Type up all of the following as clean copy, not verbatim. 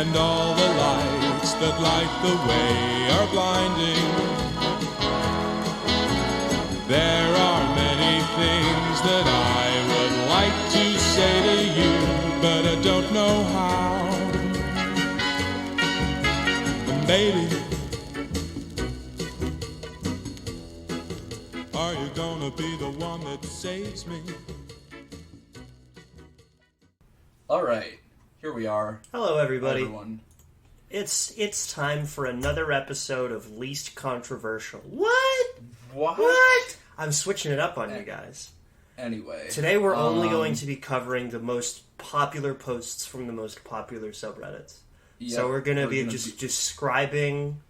and all the lights that light the way are blinding. There are many things that I would like to say to you, but I don't know how. And baby, are you gonna be the one that saves me? All right, here we are. Hello, everybody. Everyone. It's time for another episode of Least Controversial. What? What? I'm switching it up on you guys. Anyway. Today we're only going to be covering the most popular posts from the most popular subreddits. Yep, So we're going to be describing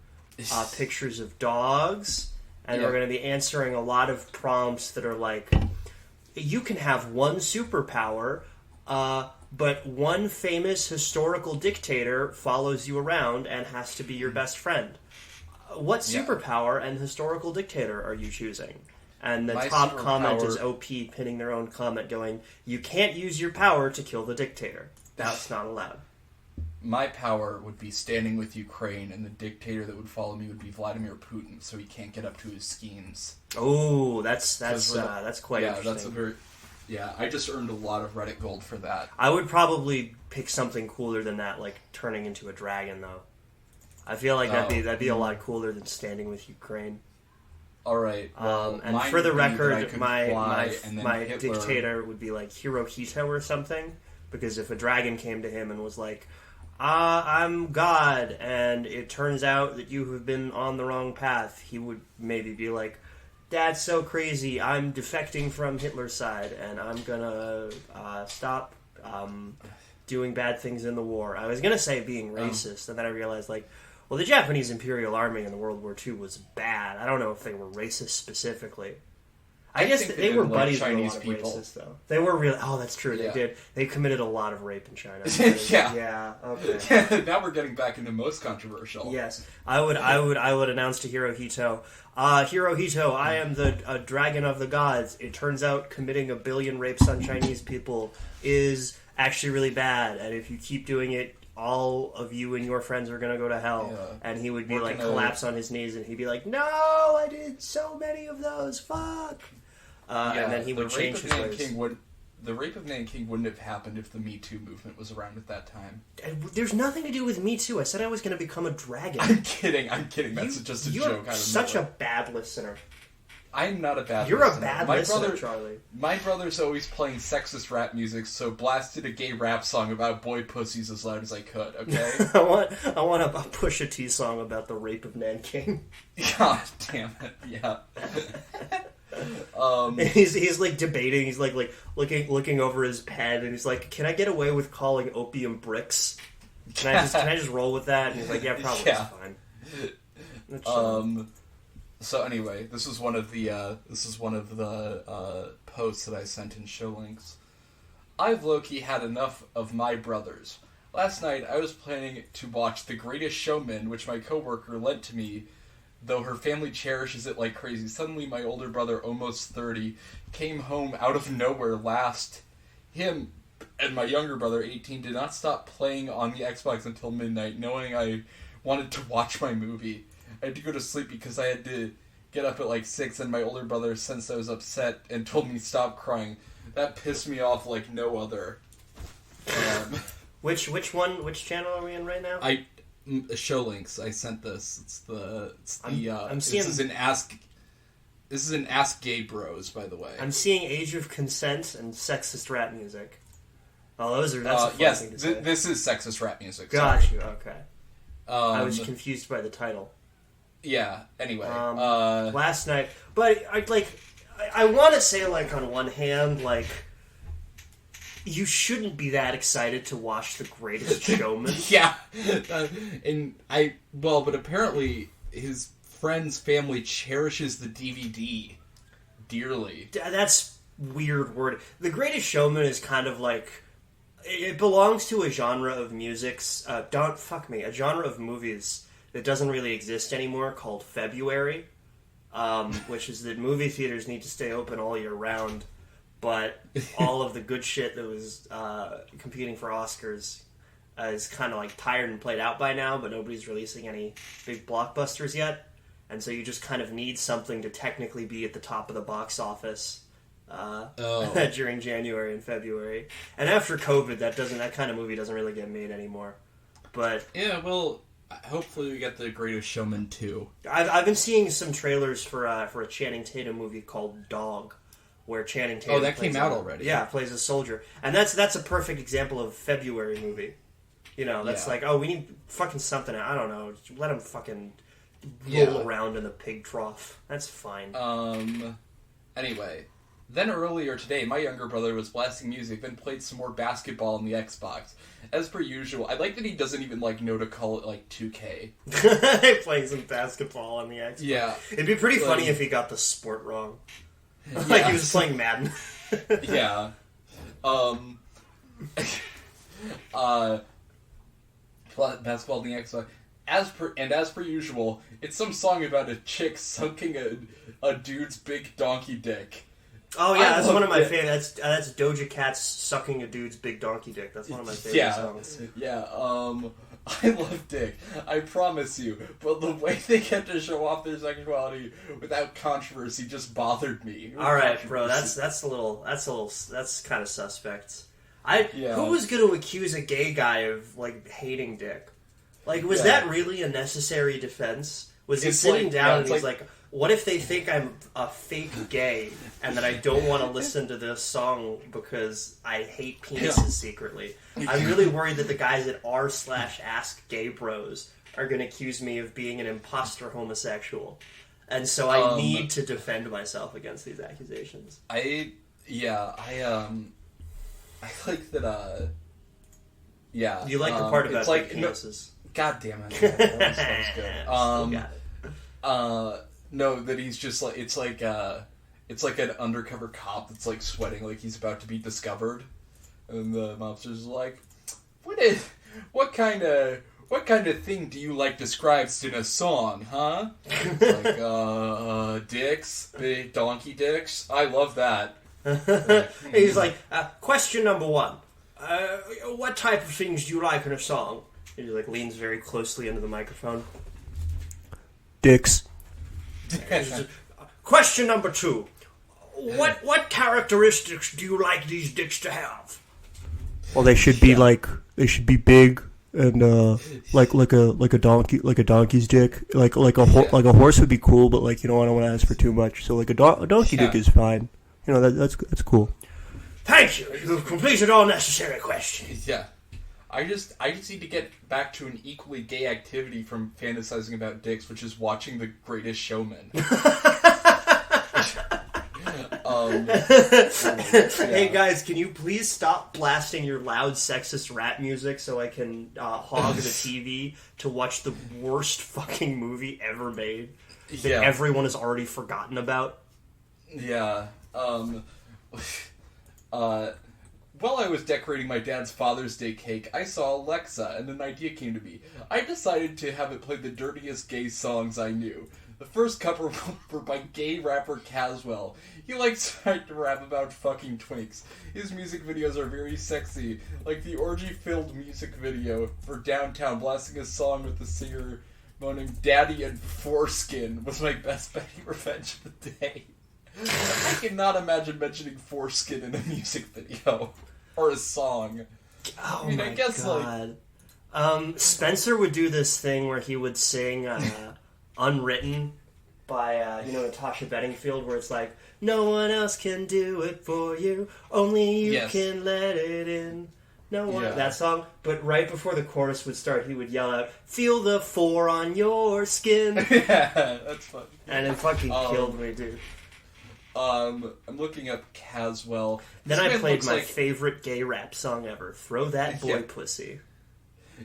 pictures of dogs, and we're going to be answering a lot of prompts that are like, you can have one superpower, but one famous historical dictator follows you around and has to be your best friend. What superpower and historical dictator are you choosing? And the top comment is OP pinning their own comment going, you can't use your power to kill the dictator. That's not allowed. My power would be standing with Ukraine, and the dictator that would follow me would be Vladimir Putin, so he can't get up to his schemes. Oh, that's quite interesting. That's a very... Yeah, I just earned a lot of Reddit gold for that. I would probably pick something cooler than that, like turning into a dragon, though. I feel like that'd be a lot cooler than standing with Ukraine. All right. Well, and for the record, my Hitler... dictator would be like Hirohito or something, because if a dragon came to him and was like, I'm God, and it turns out that you have been on the wrong path, he would maybe be like, that's so crazy, I'm defecting from Hitler's side, and I'm gonna stop doing bad things in the war. I was gonna say being racist, and then I realized, like, well, the Japanese Imperial Army in the World War II was bad. I don't know if they were racist specifically. I guess they were buddies with a lot of racists, though. They were really... Oh, that's true, they did. They committed a lot of rape in China. Yeah, okay. Now we're getting back into most controversial. Yes. I would announce to Hirohito, Hirohito, I am the dragon of the gods. It turns out committing 1 billion rapes on Chinese people is actually really bad, and if you keep doing it, all of you and your friends are going to go to hell. Yeah. And he would be collapse on his knees, and he'd be like, no, I did so many of those, fuck. And then he would change his ways. The rape of Nanking wouldn't have happened if the Me Too movement was around at that time. There's nothing to do with Me Too. I said I was going to become a dragon. I'm kidding. That's just a joke. You're such a bad listener. I'm not a bad listener. You're a bad listener, Charlie. My brother's always playing sexist rap music, so blasted a gay rap song about boy pussies as loud as I could, okay? I want a Pusha T song about the rape of Nanking. God damn it, yeah. He's like debating, he's like looking over his pen, and he's like, can I get away with calling opium bricks? Can I just roll with that? And he's like, yeah, probably, it's fine. So anyway, this is one of the posts that I sent in show links. I've low-key had enough of my brothers. Last night I was planning to watch The Greatest Showman, which my coworker lent to me, though her family cherishes it like crazy. Suddenly my older brother, almost 30, came home out of nowhere last. Him and my younger brother, 18, did not stop playing on the Xbox until midnight, knowing I wanted to watch my movie. I had to go to sleep because I had to get up at like 6, and my older brother sensed I was upset and told me stop crying. That pissed me off like no other. Which channel are we in right now? Show links. I sent this. I'm seeing... This is an Ask Gay Bros, by the way. I'm seeing Age of Consent and sexist rap music. Oh, that's a fun thing to say. This is sexist rap music. Got you. Okay. I was confused by the title. Yeah, anyway. Last night... But, I want to say, like, on one hand, like, you shouldn't be that excited to watch The Greatest Showman. Yeah. But apparently his friend's family cherishes the DVD dearly. That's weird word. The Greatest Showman is kind of like... It belongs to a genre of musics... a genre of movies that doesn't really exist anymore called February, which is that movie theaters need to stay open all year round, but all of the good shit that was competing for Oscars is kind of like tired and played out by now, but nobody's releasing any big blockbusters yet. And so you just kind of need something to technically be at the top of the box office during January and February. And after COVID, that kind of movie doesn't really get made anymore. But yeah, well, hopefully we get The Greatest Showman 2. I've been seeing some trailers for a Channing Tatum movie called Dog, where Channing Tatum that came out already. Yeah, plays a soldier, and that's a perfect example of a February movie. You know, that's like, oh, we need fucking something. I don't know, let him fucking roll around in the pig trough. That's fine. Anyway, then earlier today, my younger brother was blasting music, then played some more basketball on the Xbox. As per usual, I like that he doesn't even know to call it 2K. Playing some basketball on the Xbox. Yeah, it'd be pretty funny if he got the sport wrong. Like he was playing Madden. Yeah. Basketball on the Xbox. As per usual, it's some song about a chick sucking a dude's big donkey dick. Oh yeah, that's one of my favorites. That's Doja Cat's "Sucking a Dude's Big Donkey Dick." That's one of my favorite songs. Yeah, I love dick. I promise you. But the way they get to show off their sexuality without controversy just bothered me. All right, bro. That's kind of suspect. Who was going to accuse a gay guy of hating dick? Was that really a necessary defense? Was he sitting down and he's like, what if they think I'm a fake gay and that I don't want to listen to this song because I hate penises secretly? I'm really worried that the guys at r/ask gay bros are going to accuse me of being an imposter homosexual. And so I need to defend myself against these accusations. I like that, yeah. You like the part about big penises. God damn it. That sounds good. No, that he's just it's like an undercover cop that's sweating like he's about to be discovered, and the mobster's like, what kind of thing do you like described in a song, huh? Dicks, big donkey dicks. I love that. He's like, question number one, what type of things do you like in a song? He leans very closely into the microphone. Dicks. Question number two. What characteristics do you like these dicks to have? Well, they should be big and like a donkey's dick. Like a horse would be cool, but I don't want to ask for too much. So a donkey dick is fine. That's cool. Thank you. You've completed all necessary questions. Yeah. I just need to get back to an equally gay activity from fantasizing about dicks, which is watching The Greatest Showman. Hey guys, can you please stop blasting your loud sexist rap music so I can hog the TV to watch the worst fucking movie ever made that everyone has already forgotten about? Yeah. While I was decorating my dad's Father's Day cake, I saw Alexa, and an idea came to me. I decided to have it play the dirtiest gay songs I knew. The first couple were by gay rapper Caswell. He likes to rap about fucking twinks. His music videos are very sexy, like the orgy-filled music video for Downtown, blasting a song with the singer moaning, "Daddy and foreskin was my best Betty revenge of the day." I cannot imagine mentioning foreskin in a music video. Or a song. Oh, I guess God. Spencer would do this thing where he would sing Unwritten by, Natasha Bedingfield, where it's like, no one else can do it for you, only you can let it in. No one. That song. But right before the chorus would start, he would yell out, "Feel the four on your skin." Yeah, that's fun. And it fucking killed me, dude. I'm looking up Caswell. Then I played my favorite gay rap song ever, "Throw That Boy Pussy."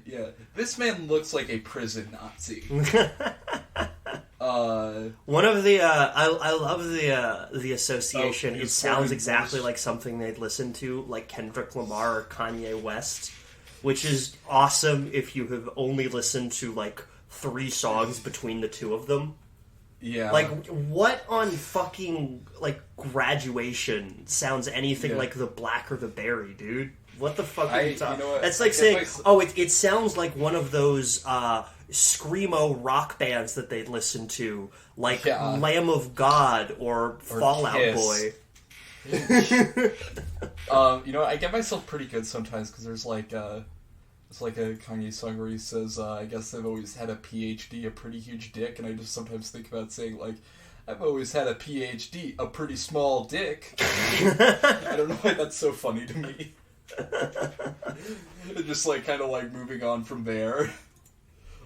Yeah, this man looks like a prison Nazi. One of the I love the association. It sounds exactly like something they'd listen to, like Kendrick Lamar or Kanye West, which is awesome if you have only listened to 3 songs between the two of them. Yeah. What on fucking, Graduation sounds anything like The Black or the Berry, dude? What the fuck are you talking? You know what? That's like saying, "Oh, it sounds like one of those screamo rock bands that they listen to, like Lamb of God or Fall Out Boy." You know, I get myself pretty good sometimes because there's like it's like a Kanye song where he says, "I guess I've always had a PhD, a pretty huge dick," and I just sometimes think about saying like, "I've always had a PhD, a pretty small dick." I don't know why that's so funny to me. Just like kind of like moving on from there.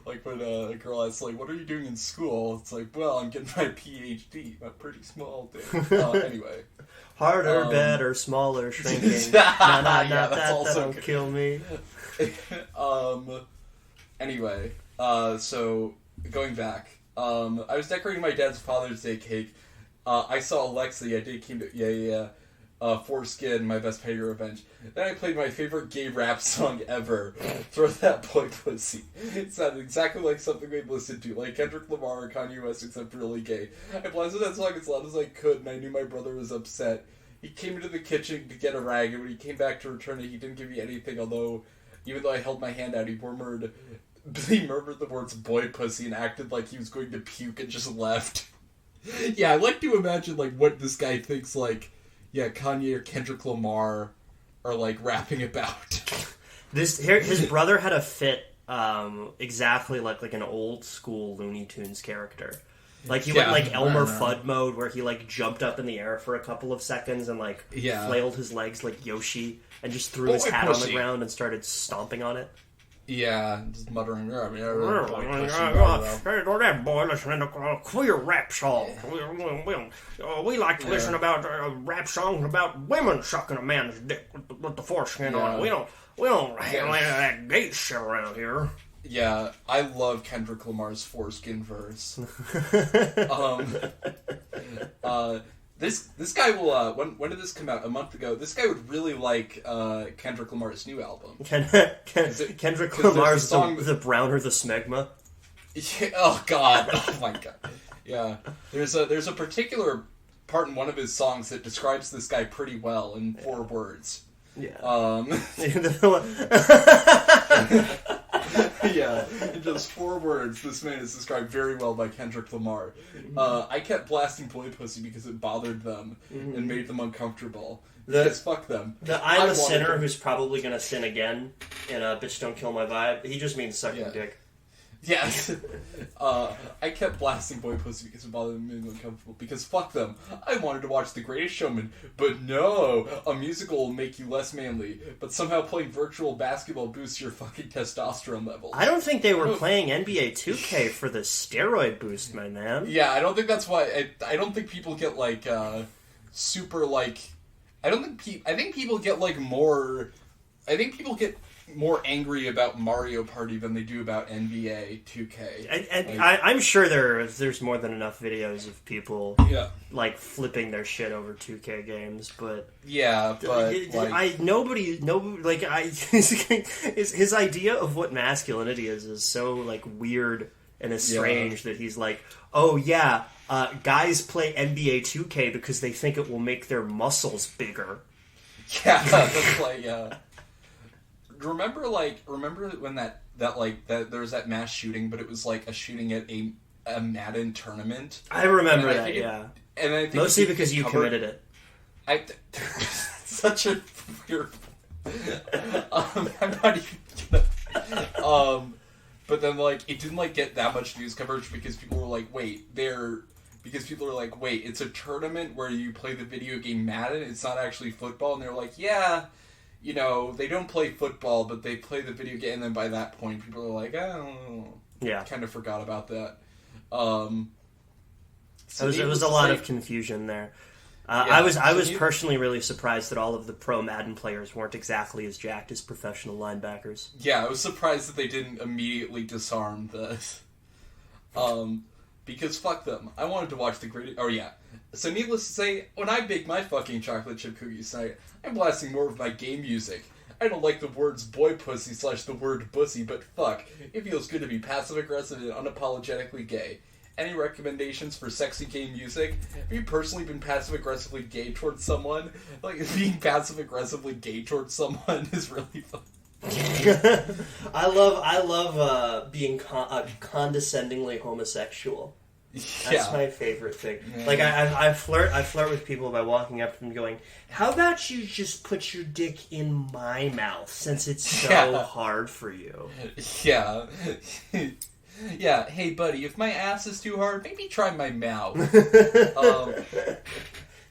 Like when a girl asks like, "What are you doing in school?" It's like, "Well, I'm getting my PhD, a pretty small dick." Anyway. Harder, better, smaller, shrinking. That'll kill me. Anyway, so going back, I was decorating my dad's Father's Day cake. I saw Alexi. I did came to Foreskin, My Best Pay Revenge. Then I played my favorite gay rap song ever, Throw That Boy Pussy. It sounded exactly like something we'd listen to, like Kendrick Lamar or Kanye West, except really gay. I blasted that song as loud as I could, and I knew my brother was upset. He came into the kitchen to get a rag, and when he came back to return it, he didn't give me anything, even though I held my hand out, he murmured the words boy pussy and acted like he was going to puke and just left. Yeah, I like to imagine, like, what this guy thinks, like, Kanye or Kendrick Lamar are, like, rapping about. His brother had a fit exactly like an old school Looney Tunes character. Like, he went, like, Elmer Fudd mode, where he, like, jumped up in the air for a couple of seconds and, like, flailed his legs like Yoshi and just threw his hat on the ground and started stomping on it. Yeah, just muttering. That boy listening to queer rap songs. We like to listen about rap songs about women sucking a man's dick with the foreskin on it. We don't handle any of that gay shit around here. Yeah, I love Kendrick Lamar's foreskin verse. This guy will. When did this come out? A month ago. This guy would really like Kendrick Lamar's new album. Kendrick Lamar's the Brown or the Smegma. Yeah, oh God! Oh my God! Yeah, there's a particular part in one of his songs that describes this guy pretty well in 4 words. Yeah. Yeah, in just 4 words, this man is described very well by Kendrick Lamar. I kept blasting boy pussy because it bothered them and made them uncomfortable. Because fuck them. I'm a sinner who's probably going to sin again in a Bitch Don't Kill My Vibe. He just means sucking dick. Yes. I kept blasting boy pussy because it bothered me and made me uncomfortable. Because fuck them. I wanted to watch The Greatest Showman, but no! A musical will make you less manly, but somehow playing virtual basketball boosts your fucking testosterone levels. I don't think they were playing NBA 2K for the steroid boost, my man. Yeah, I don't think that's why. I don't think people get, like, super, like... I think people get, like, more... I think people get more angry about Mario Party than they do about NBA 2K. I'm sure there's more than enough videos of people like flipping their shit over 2K games, but his idea of what masculinity is so like weird and estranged that he's like, oh yeah, guys play NBA 2K because they think it will make their muscles bigger. Yeah, that's like Remember when that there was that mass shooting, but it was like a shooting at a Madden tournament. I remember that, yeah. And I think mostly because you committed it. Such a weird. I'm not even gonna. But then like it didn't like get that much news coverage because people were like, wait, it's a tournament where you play the video game Madden. It's not actually football, and they're like, yeah. You know, they don't play football, but they play the video game, and then by that point, people are like, oh, yeah, kind of forgot about that. So it was a lot of confusion there. I was personally really surprised that all of the pro Madden players weren't exactly as jacked as professional linebackers. Yeah, I was surprised that they didn't immediately disarm this. Because fuck them. I wanted to watch the greatest... Oh, yeah. So needless to say, when I bake my fucking chocolate chip cookies tonight, I'm blasting more of my game music. I don't like the words boy pussy / the word bussy, but fuck, it feels good to be passive-aggressive and unapologetically gay. any recommendations for sexy gay music? Have you personally been passive-aggressively gay towards someone? Like, being passive-aggressively gay towards someone is really fun. I love being condescendingly homosexual. That's my favorite thing. Yeah. Like I flirt with people by walking up to them and going, "How about you just put your dick in my mouth since it's so hard for you?" Yeah. Yeah, hey buddy, if my ass is too hard, maybe try my mouth.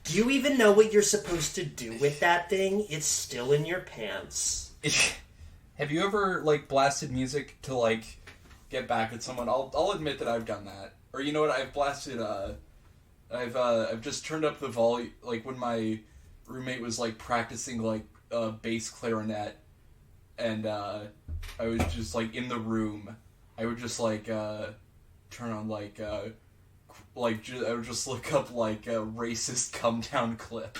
Do you even know what you're supposed to do with that thing? It's still in your pants. Have you ever, like, blasted music to, like, get back at someone? I'll admit that I've done that. Or, you know what, I've blasted, I've just turned up the volume, like, when my roommate was, like, practicing, like, bass clarinet, and, I was just, like, in the room, I would just, like, turn on, like, I would just look up, like, a racist come-down clip.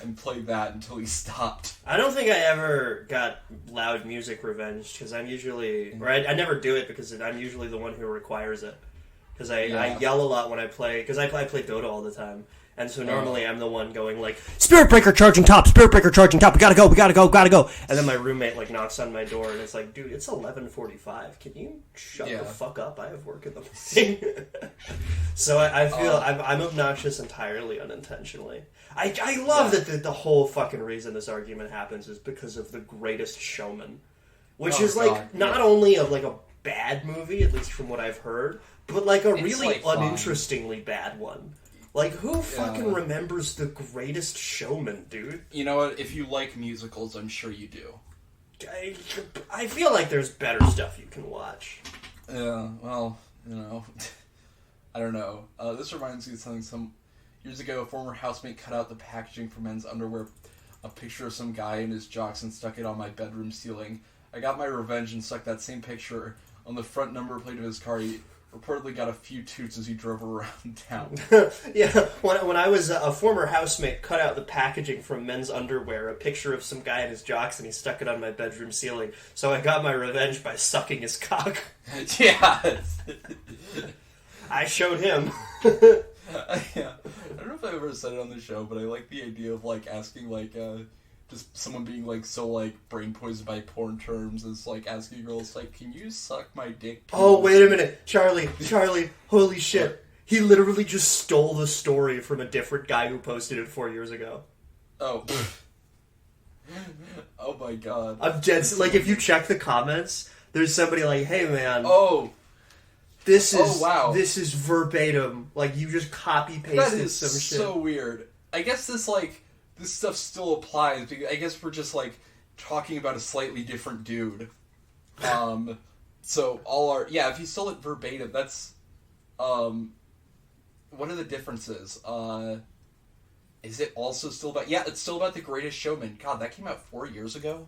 And play that until he stopped. I don't think I ever got loud music revenge, because I'm usually... Or I never do it because I'm usually the one who requires it. Because I yell a lot when I play... Because I play Dota all the time. And so normally I'm the one going like, Spirit Breaker charging top, Spirit Breaker charging top, we gotta go. And then my roommate like knocks on my door and it's like, dude, it's 11:45. Can you shut the fuck up? I have work in the morning. So I feel I'm obnoxious entirely unintentionally. I love that the whole fucking reason this argument happens is because of The Greatest Showman. Which is like not only a bad movie, at least from what I've heard, but like it's really like uninterestingly bad one. Like, who fucking remembers The Greatest Showman, dude? You know what? If you like musicals, I'm sure you do. I feel like there's better stuff you can watch. Yeah, well, you know. I don't know. This reminds me of something some years ago. A former housemate cut out the packaging for men's underwear, a picture of some guy in his jocks, and stuck it on my bedroom ceiling. I got my revenge and stuck that same picture on the front number plate of his car. He reportedly got a few toots as he drove around town. Yeah, when I was a former housemate, cut out the packaging from men's underwear, a picture of some guy in his jocks, and he stuck it on my bedroom ceiling. So I got my revenge by sucking his cock. Yeah. I showed him. Yeah. I don't know if I've ever said it on the show, but I like the idea of, like, asking, like, just someone being, like, so, like, brain poisoned by porn terms is, like, asking girls, like, can you suck my dick, please? Oh, wait a minute. Charlie, holy shit. What? He literally just stole the story from a different guy who posted it 4 years ago. Oh. Oh my god. I'm dead. Like, if you check the comments, there's somebody like, hey, man. Oh. This is verbatim. Like, you just copy-pasted some shit. That is so weird. I guess this stuff still applies, because I guess we're just, like, talking about a slightly different dude. So if you stole it verbatim, that's, what are the differences? Is it also still about, it's still about The Greatest Showman. God, that came out 4 years ago?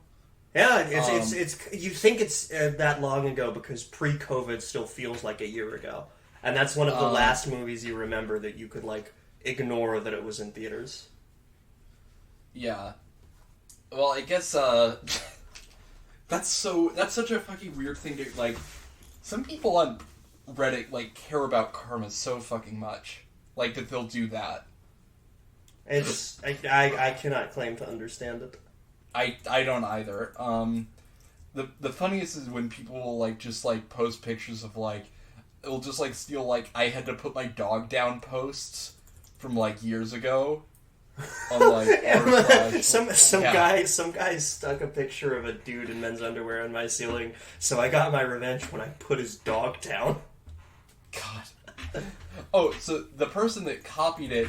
Yeah, it's you think it's that long ago because pre-COVID still feels like a year ago. And that's one of the last movies you remember that you could, like, ignore that it was in theaters. Yeah. Well, I guess, that's such a fucking weird thing to, like, some people on Reddit, like, care about karma so fucking much. Like, that they'll do that. I cannot claim to understand it. I don't either. The funniest is when people will, like, just, like, post pictures of, like, it'll just, like, steal, like, I had to put my dog down posts from, like, years ago. On, like, some guy stuck a picture of a dude in men's underwear on my ceiling, so I got my revenge when I put his dog down. God. Oh, so the person that copied it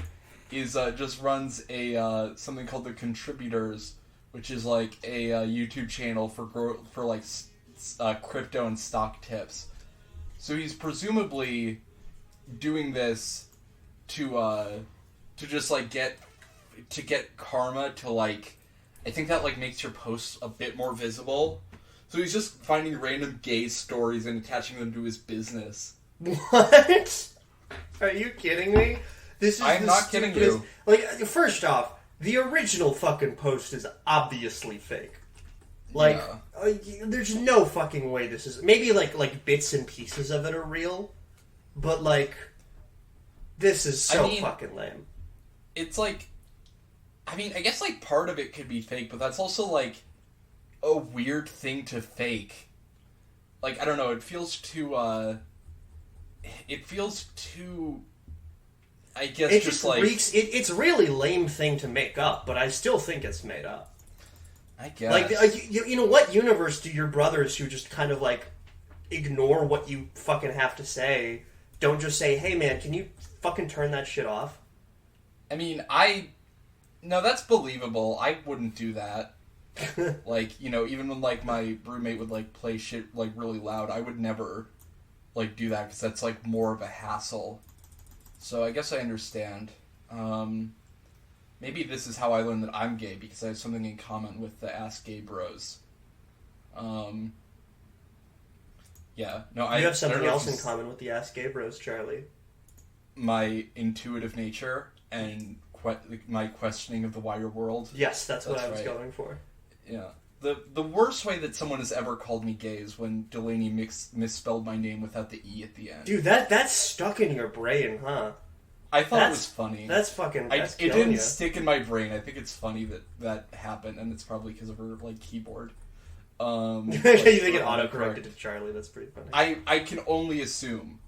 is just runs a something called The Contributors, which is like a YouTube channel for like crypto and stock tips. So he's presumably doing this to just like get karma to, like, I think that, like, makes your posts a bit more visible. So he's just finding random gay stories and attaching them to his business. What? Are you kidding me? I'm not kidding you. Like, first off, the original fucking post is obviously fake. Like, there's no fucking way this is... Maybe, like bits and pieces of it are real. but, like, this is so I mean, fucking lame. It's like, I mean, I guess, like, part of it could be fake, but that's also, like, a weird thing to fake. Like, I don't know, it feels too, I guess, It just like... it's a really lame thing to make up, but I still think it's made up. I guess. Like, you know, what universe do your brothers who just kind of, like, ignore what you fucking have to say, don't just say, hey, man, can you fucking turn that shit off? I mean, no, that's believable. I wouldn't do that. Like, you know, even when, like, my roommate would, like, play shit, like, really loud, I would never, like, do that, because that's, like, more of a hassle. So I guess I understand. Maybe this is how I learned that I'm gay, because I have something in common with the Ask Gay Bros. Yeah. No, You have something else in common with the Ask Gay Bros, Charlie. My intuitive nature and my questioning of the wider world. Yes, that's what I was going for. Yeah. The worst way that someone has ever called me gay is when Delaney misspelled my name without the E at the end. Dude, that's stuck in your brain, huh? I thought it was funny. That's fucking... It didn't stick in my brain. I think it's funny that happened, and it's probably because of her, like, keyboard. You think it auto-corrected to Charlie? That's pretty funny. I can only assume.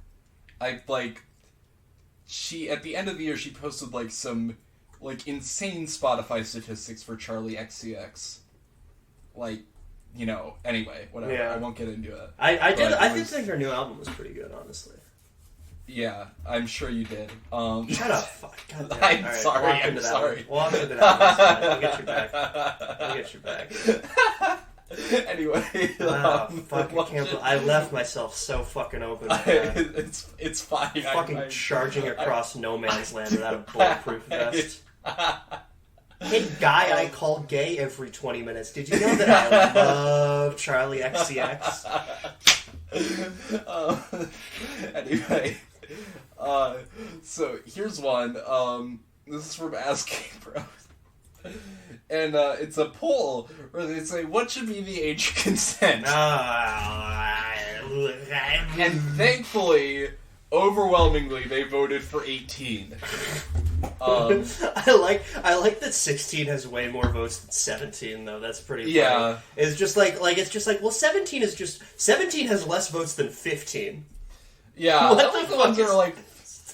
She, at the end of the year, she posted, like, some, like, insane Spotify statistics for Charlie XCX. Like, you know, anyway, whatever. Yeah. I won't get into it. I did think her new album was pretty good, honestly. Yeah, I'm sure you did. Shut up, fuck. I'm sorry. Walk into that. I'll get you back. Anyway. I left myself so fucking open. It's fine. Fucking charging across no man's land without a bulletproof vest. Hey, guy I call gay every 20 minutes. Did you know that I love Charlie XCX? Anyway. So, here's one. This is from Ask Gay Bros. And it's a poll where they say, what should be the age of consent? And thankfully, overwhelmingly, they voted for 18. I like that 16 has way more votes than 17, though. That's pretty funny. Yeah. It's just like, well, 17 has less votes than 15. Yeah. What the fuck are like...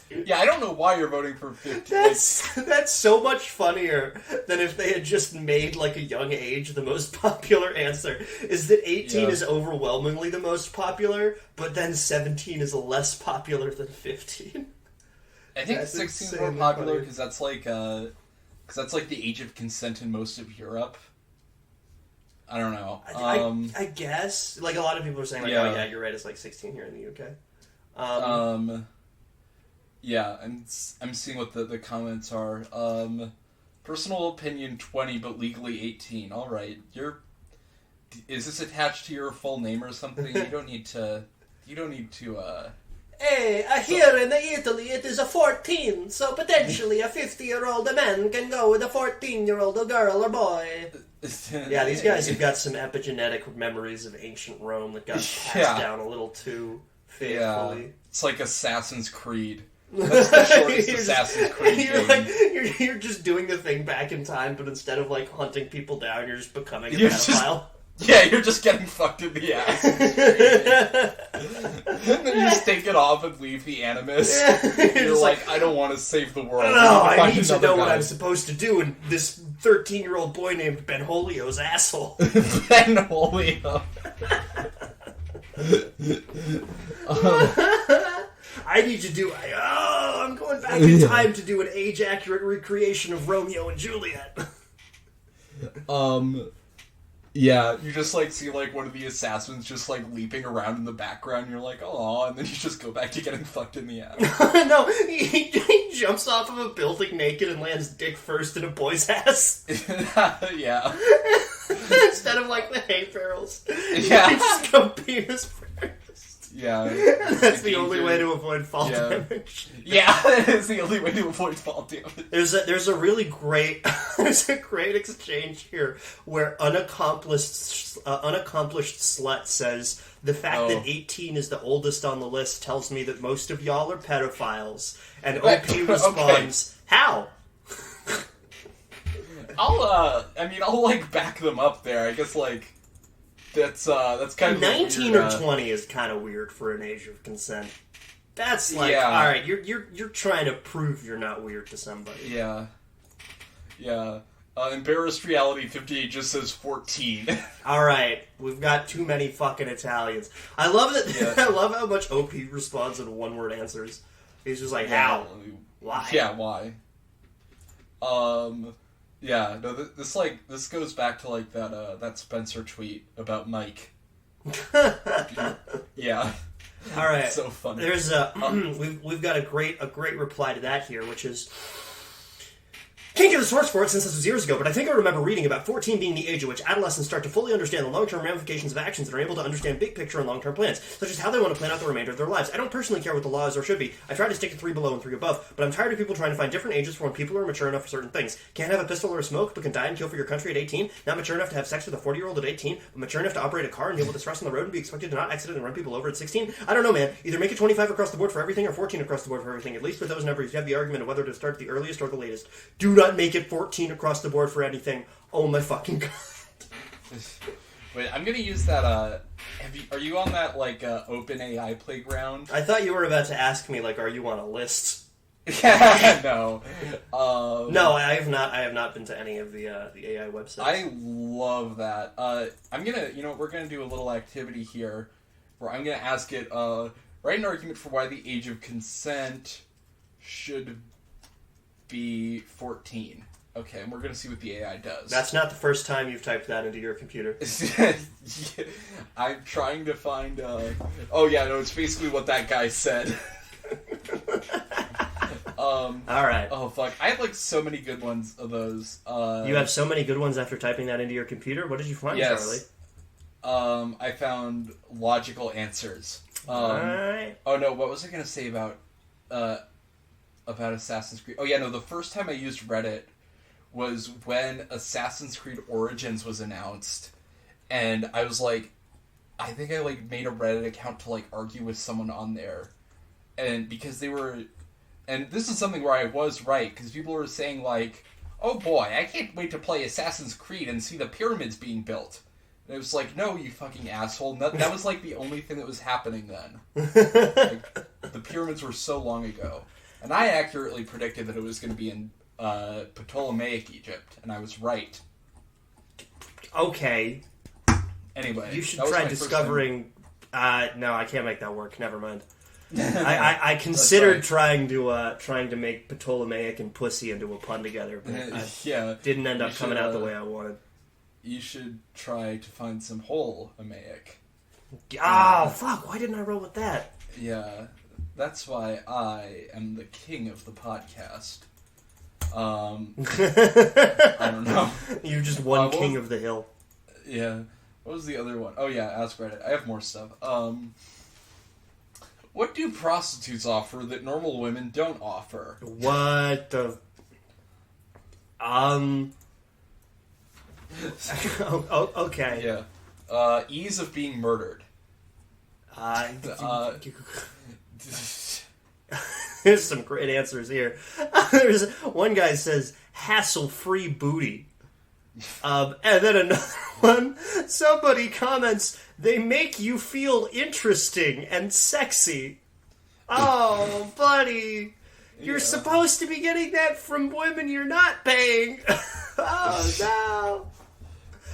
Yeah, I don't know why you're voting for 15. That's so much funnier than if they had just made, like, a young age the most popular answer. Is that 18 is overwhelmingly the most popular, but then 17 is less popular than 15. I think 16 is more popular because that's like the age of consent in most of Europe. I don't know. I guess. Like, a lot of people are saying, like, oh, yeah, you're right, it's like 16 here in the UK. Yeah, and I'm seeing what the comments are. Personal opinion 20, but legally 18. All right, is this attached to your full name or something? You don't need to. Hey, here in Italy it is a 14, so potentially a 50-year-old man can go with a 14-year-old girl or boy. Yeah, these guys have got some epigenetic memories of ancient Rome that got passed down a little too faithfully. Yeah, it's like Assassin's Creed. That's the shortest Assassin's Creed game. You're just doing the thing back in time, but instead of like hunting people down, you're just becoming a pedophile. You're just getting fucked in the ass. And then you just take it off and leave the animus. You're like, I don't want to save the world. No, I need to know what I'm supposed to do, and this 13-year-old boy named Benvolio's asshole. Benvolio. I need to do... I'm going back in time to do an age-accurate recreation of Romeo and Juliet. Yeah, you just, like, see, like, one of the assassins just, like, leaping around in the background, and you're like, oh, and then you just go back to getting fucked in the ass. No, he jumps off of a building naked and lands dick first in a boy's ass. Yeah. Instead of, like, the hay barrels. Yeah. You just go penis first. Yeah. That's the only way to avoid fall damage. Yeah, that is the only way to avoid fall damage. There's a really great exchange here where unaccomplished slut says The fact that 18 is the oldest on the list tells me that most of y'all are pedophiles. And OP responds, how? I'll like back them up there. I guess like that's kind of 19 weird, or 20 is kind of weird for an age of consent. That's like, all right, you're trying to prove you're not weird to somebody. Yeah. Embarrassed Reality 58 just says 14. All right, we've got too many fucking Italians. I love that. Yeah. I love how much OP responds in one-word answers. He's just like, how? Why? Yeah, why? Yeah, no, this goes back to like that Spencer tweet about Mike. Yeah. All right. It's so funny. There's we've got a great reply to that here, which is, can't give a source for it since this was years ago, but I think I remember reading about 14 being the age at which adolescents start to fully understand the long-term ramifications of actions and are able to understand big picture and long-term plans, such as how they want to plan out the remainder of their lives. I don't personally care what the law is or should be. I try to stick to 3 below and 3 above, but I'm tired of people trying to find different ages for when people are mature enough for certain things. Can't have a pistol or a smoke, but can die and kill for your country at 18. Not mature enough to have sex with a 40-year-old at 18, but mature enough to operate a car and deal with the stress on the road and be expected to not accident and run people over at 16. I don't know, man. Either make it 25 across the board for everything or 14 across the board for everything. At least with those numbers, you have the argument of whether to start the earliest or the latest. Do not make it 14 across the board for anything. Oh my fucking god. Wait, I'm gonna use that, are you on that, like, open AI playground? I thought you were about to ask me, like, are you on a list? No. No, I have not been to any of the AI websites. I love that. I'm gonna, we're gonna do a little activity here where I'm gonna ask it, write an argument for why the age of consent should be 14. Okay, and we're going to see what the AI does. That's not the first time you've typed that into your computer. I'm trying to find... Oh, yeah, no, it's basically what that guy said. Alright. Oh, fuck. I have, like, so many good ones of those. You have so many good ones after typing that into your computer? What did you find, Charlie? I found logical answers. Alright. Oh, no, what was I going to say about Assassin's Creed? Oh, yeah, no, the first time I used Reddit was when Assassin's Creed Origins was announced, and I was like, I think I like made a Reddit account to like argue with someone on there, and because they were, and this is something where I was right, because people were saying like, oh boy, I can't wait to play Assassin's Creed and see the pyramids being built. And it was like, no, you fucking asshole. That was like the only thing that was happening then. Like, the pyramids were so long ago. And I accurately predicted that it was going to be in Ptolemaic Egypt, and I was right. Okay. Anyway, you should try discovering. No, I can't make that work. Never mind. I considered trying to make Ptolemaic and pussy into a pun together, but didn't end up coming out the way I wanted. You should try to find some whole Amaic. Oh fuck! Why didn't I roll with that? Yeah, that's why I am the king of the podcast. I don't know. You're just one king of the hill. Yeah. What was the other one? Oh yeah, ask Reddit. I have more stuff. What do prostitutes offer that normal women don't offer? What the... okay. Yeah. Ease of being murdered. There's some great answers here. There's one guy says hassle-free booty, and then another one. Somebody comments, they make you feel interesting and sexy. Oh, buddy, you're supposed to be getting that from women you're not paying. Oh no.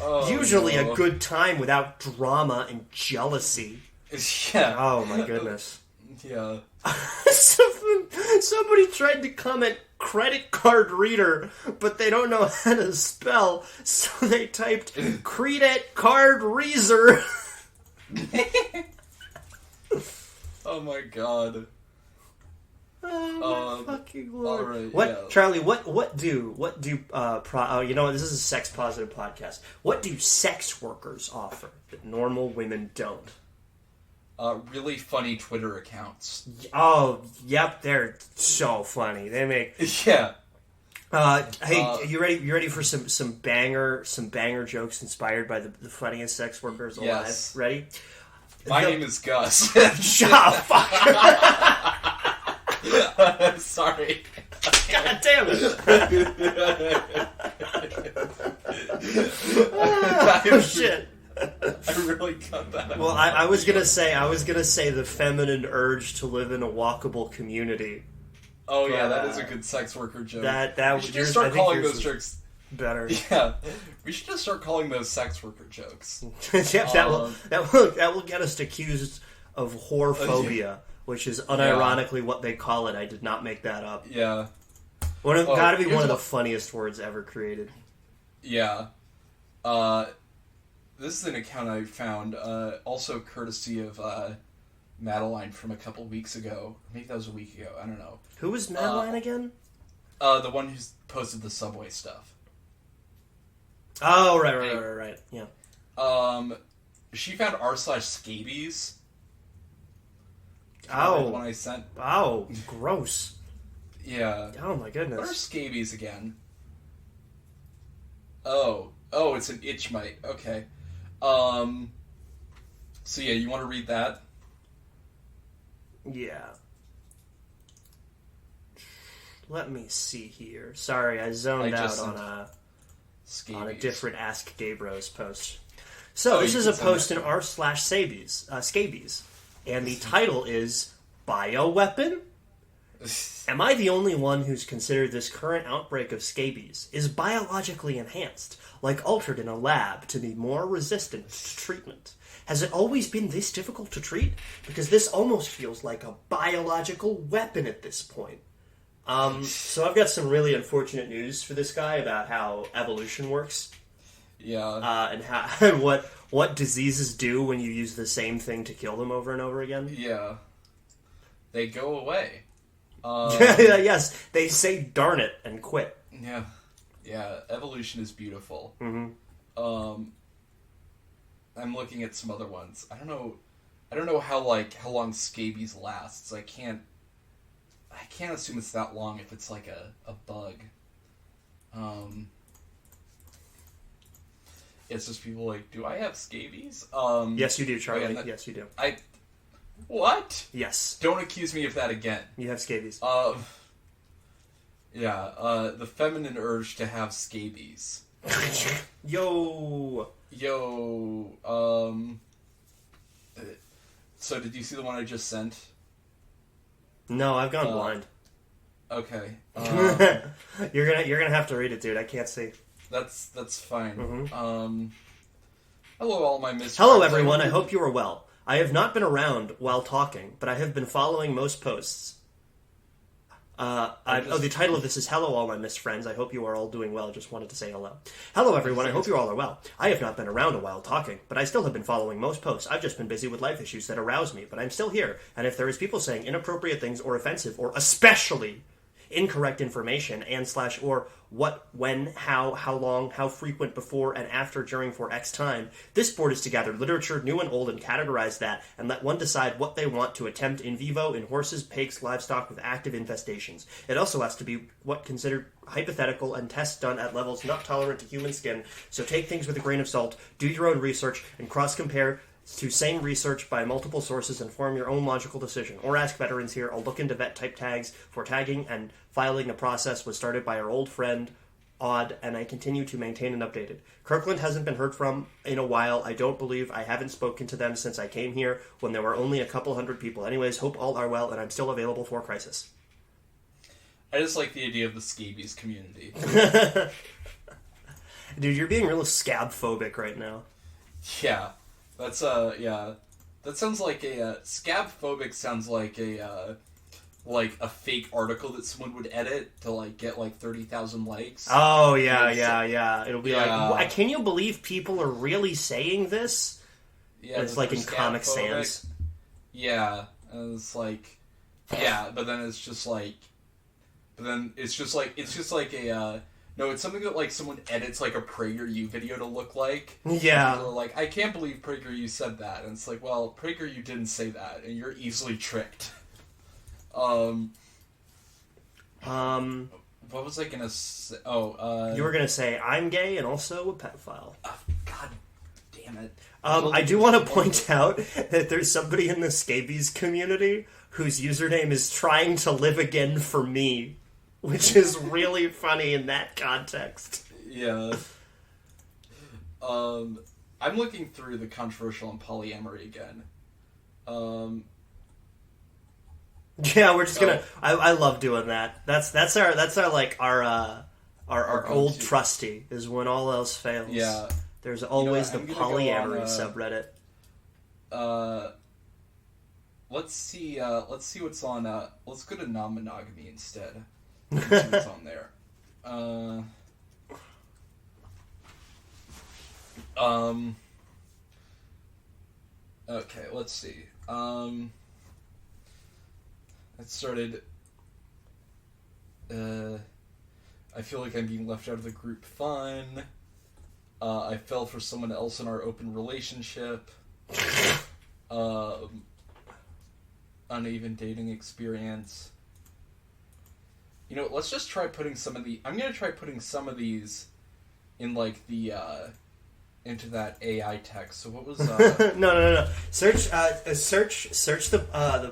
Oh, usually a good time without drama and jealousy. Yeah. Oh my goodness. Yeah. Somebody tried to comment credit card reader, but they don't know how to spell, so they typed credit card reaser. Oh my god. Oh my fucking lord! Right, what, yeah. Charlie? What do? You know what? This is a sex positive podcast. What do sex workers offer that normal women don't? Really funny Twitter accounts. Oh, yep, they're so funny. They make yeah. Hey, you ready? You ready for some banger jokes inspired by the funniest sex workers alive? Yes. Ready? My name is Gus. Shut up, fuck. Sorry. God damn it. Oh, shit. I really cut that. Well, I was gonna say the feminine urge to live in a walkable community. Oh yeah, that is a good sex worker joke. That we should just start calling those jokes better. Yeah, we should just start calling those sex worker jokes. Yeah, that will get us accused of whorephobia, which is unironically what they call it. I did not make that up. Yeah, gotta be one of the funniest words ever created. Yeah. This is an account I found, also courtesy of Madeline from a couple weeks ago. Maybe that was a week ago. I don't know. Who was Madeline again? The one who posted the Subway stuff. Oh, right. Yeah. She found r/scabies. Oh. The one I sent. Oh, gross. Yeah. Oh my goodness. What are scabies again? Oh, it's an itch mite. Okay. So yeah, you want to read that? Yeah. Let me see here. Sorry, I zoned out on a different Ask Gay Bros post. So this is a post in r/scabies, and the title is Bioweapon? Am I the only one who's considered this current outbreak of scabies is biologically enhanced, like altered in a lab to be more resistant to treatment? Has it always been this difficult to treat? Because this almost feels like a biological weapon at this point. So I've got some really unfortunate news for this guy about how evolution works. Yeah. And how and what diseases do when you use the same thing to kill them over and over again. Yeah. They go away. Yes, they say darn it and quit. Yeah. Yeah, evolution is beautiful. Mm-hmm. I'm looking at some other ones. I don't know how long scabies lasts. I can't assume it's that long if it's like a bug. It's just people like, do I have scabies? Yes, you do, Charlie. Yeah, yes, you do. What? Yes. Don't accuse me of that again. You have scabies. The feminine urge to have scabies. Yo. So did you see the one I just sent? No, I've gone blind. Okay. You're gonna have to read it, dude. I can't see. That's fine. Mm-hmm. Hello, all my misfriends. Hello, everyone. I hope you are well. I have not been around while talking, but I have been following most posts. The title of this is Hello, all my missed friends. I hope you are all doing well. Just wanted to say hello. Hello, everyone. I hope you all are well. I have not been around a while talking, but I still have been following most posts. I've just been busy with life issues that arouse me, but I'm still here. And if there is people saying inappropriate things or offensive or especially incorrect information or what, when, how long, how frequent, before and after, during, for X time, this board is to gather literature, new and old, and categorize that, and let one decide what they want to attempt in vivo in horses, pigs, livestock with active infestations. It also has to be what considered hypothetical and tests done at levels not tolerant to human skin, so take things with a grain of salt, do your own research, and cross-compare to same research by multiple sources and form your own logical decision. Or ask veterans here. I'll look into vet type tags for tagging and filing. The process was started by our old friend Odd, and I continue to maintain and update it. Kirkland hasn't been heard from in a while. I don't believe I haven't spoken to them since I came here when there were only a couple hundred people. Anyways, hope all are well, and I'm still available for crisis. I just like the idea of the scabies community. Dude, you're being real scab-phobic right now. Yeah. That's, That sounds like scab-phobic sounds like a fake article that someone would edit to, get, 30,000 likes. Oh, yeah. It'll be like, can you believe people are really saying this? Yeah. It's like in Comic Sans. Yeah. And it's like, yeah, but then it's just like no, it's something that, someone edits, a PragerU video to look like. Yeah. People are like, I can't believe PragerU said that. And it's like, well, PragerU didn't say that, and you're easily tricked. What was I gonna say? You were gonna say, I'm gay and also a pedophile. God damn it. I do want to point out that there's somebody in the scabies community whose username is trying to live again for me, which is really funny in that context. Yeah. I'm looking through the controversial and polyamory again. Yeah, we're just gonna. I love doing that. That's our old trusty is when all else fails. Yeah. There's always the polyamory go subreddit. Let's see what's on. Let's go to non-monogamy instead. Let's see what's on there. Okay, let's see. It started. I feel like I'm being left out of the group fun. I fell for someone else in our open relationship. Uneven dating experience. You know, let's just try putting some of the... I'm going to try putting some of these in, like, the, into that AI text. So what was, No. Search the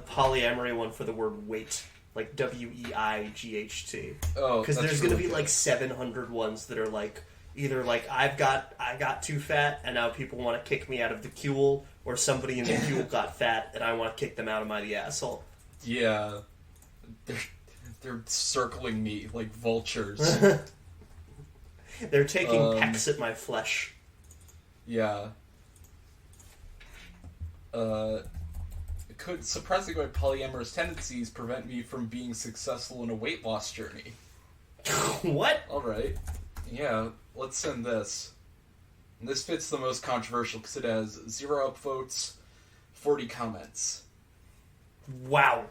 polyamory one for the word weight. Like, WEIGHT. Oh, because there's going to be, good. like, 700 ones that are, like, either, like, I got too fat, and now people want to kick me out of the queue, or somebody in the queue got fat, and I want to kick them out of the asshole. Yeah. They're circling me like vultures. They're taking pecks at my flesh. Yeah. Could surprisingly, my polyamorous tendencies prevent me from being successful in a weight loss journey. What? Alright. Yeah, let's send this. And this fits the most controversial because it has 0 upvotes, 40 comments. Wow.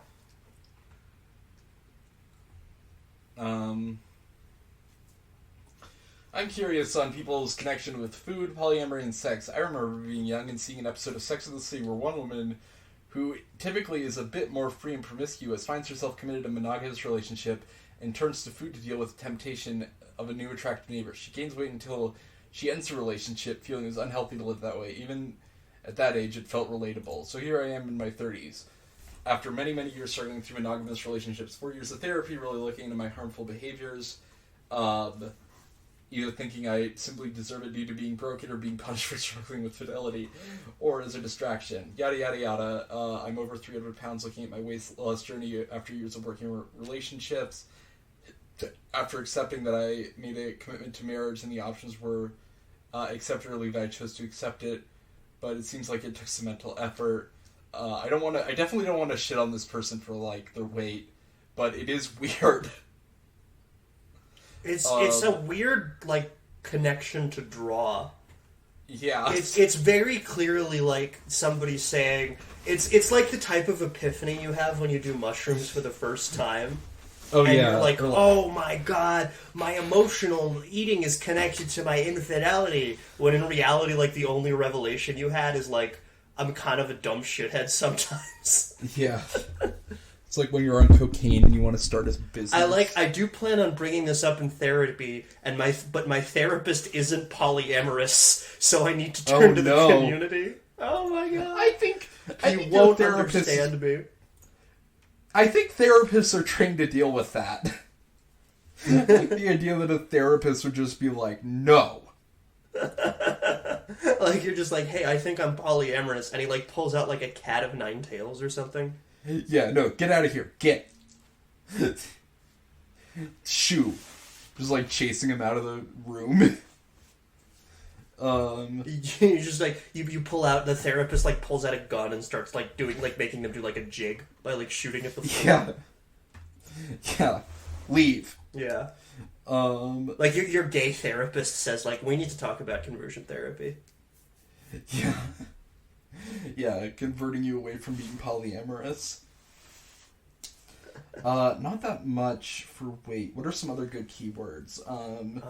I'm curious on people's connection with food, polyamory, and sex. I remember being young and seeing an episode of Sex and the City where one woman, who typically is a bit more free and promiscuous, finds herself committed to a monogamous relationship and turns to food to deal with the temptation of a new attractive neighbor. She gains weight until she ends the relationship, feeling it was unhealthy to live that way. Even at that age, it felt relatable. So here I am in my 30s. After many, many years struggling through monogamous relationships, 4 years of therapy, really looking into my harmful behaviors, either thinking I simply deserve it due to being broken or being punished for struggling with fidelity, or as a distraction. Yada, yada, yada. I'm over 300 pounds looking at my weight loss journey after years of working in relationships. After accepting that I made a commitment to marriage and the options were accept or leave, I chose to accept it, but it seems like it took some mental effort. I definitely don't want to shit on this person for, like, their weight, but it is weird. It's a weird, like, connection to draw. Yeah. It's very clearly, like, somebody saying... It's like the type of epiphany you have when you do mushrooms for the first time. Oh, and yeah. You're like, oh my god, my emotional eating is connected to my infidelity. When in reality, like, the only revelation you had is, like, I'm kind of a dumb shithead sometimes. Yeah. It's like when you're on cocaine and you want to start a business. I do plan on bringing this up in therapy, but my therapist isn't polyamorous, so I need to turn to the community. Oh my god. I think you won't understand me. I think therapists are trained to deal with that. Like the idea that a therapist would just be like, no. Like, you're just like, hey, I think I'm polyamorous, and he, like, pulls out, like, a cat of 9 tails or something. Yeah, no, get out of here. Get. Shoo. Just, like, chasing him out of the room. You just, like, you pull out, the therapist, like, pulls out a gun and starts, like, doing, like, making them do, like, a jig by, like, shooting at the floor. Yeah. Leave. Yeah. Like, your gay therapist says, like, we need to talk about conversion therapy. Yeah. Yeah, converting you away from being polyamorous. Not that much for weight. What are some other good keywords? You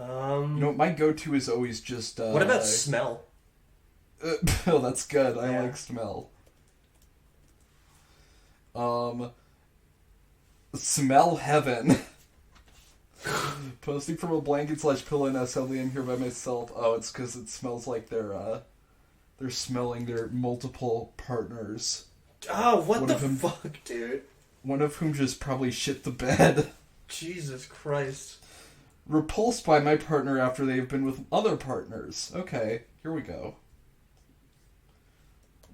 know, my go-to is always just... what about smell? Oh, that's good. I Yeah. like smell. Smell heaven. Posting from a blanket/pillow nest, suddenly I'm here by myself. Oh, it's because it smells like their they're smelling their multiple partners. Oh, what the fuck, dude? One of whom just probably shit the bed. Jesus Christ. Repulsed by my partner after they've been with other partners. Okay, here we go.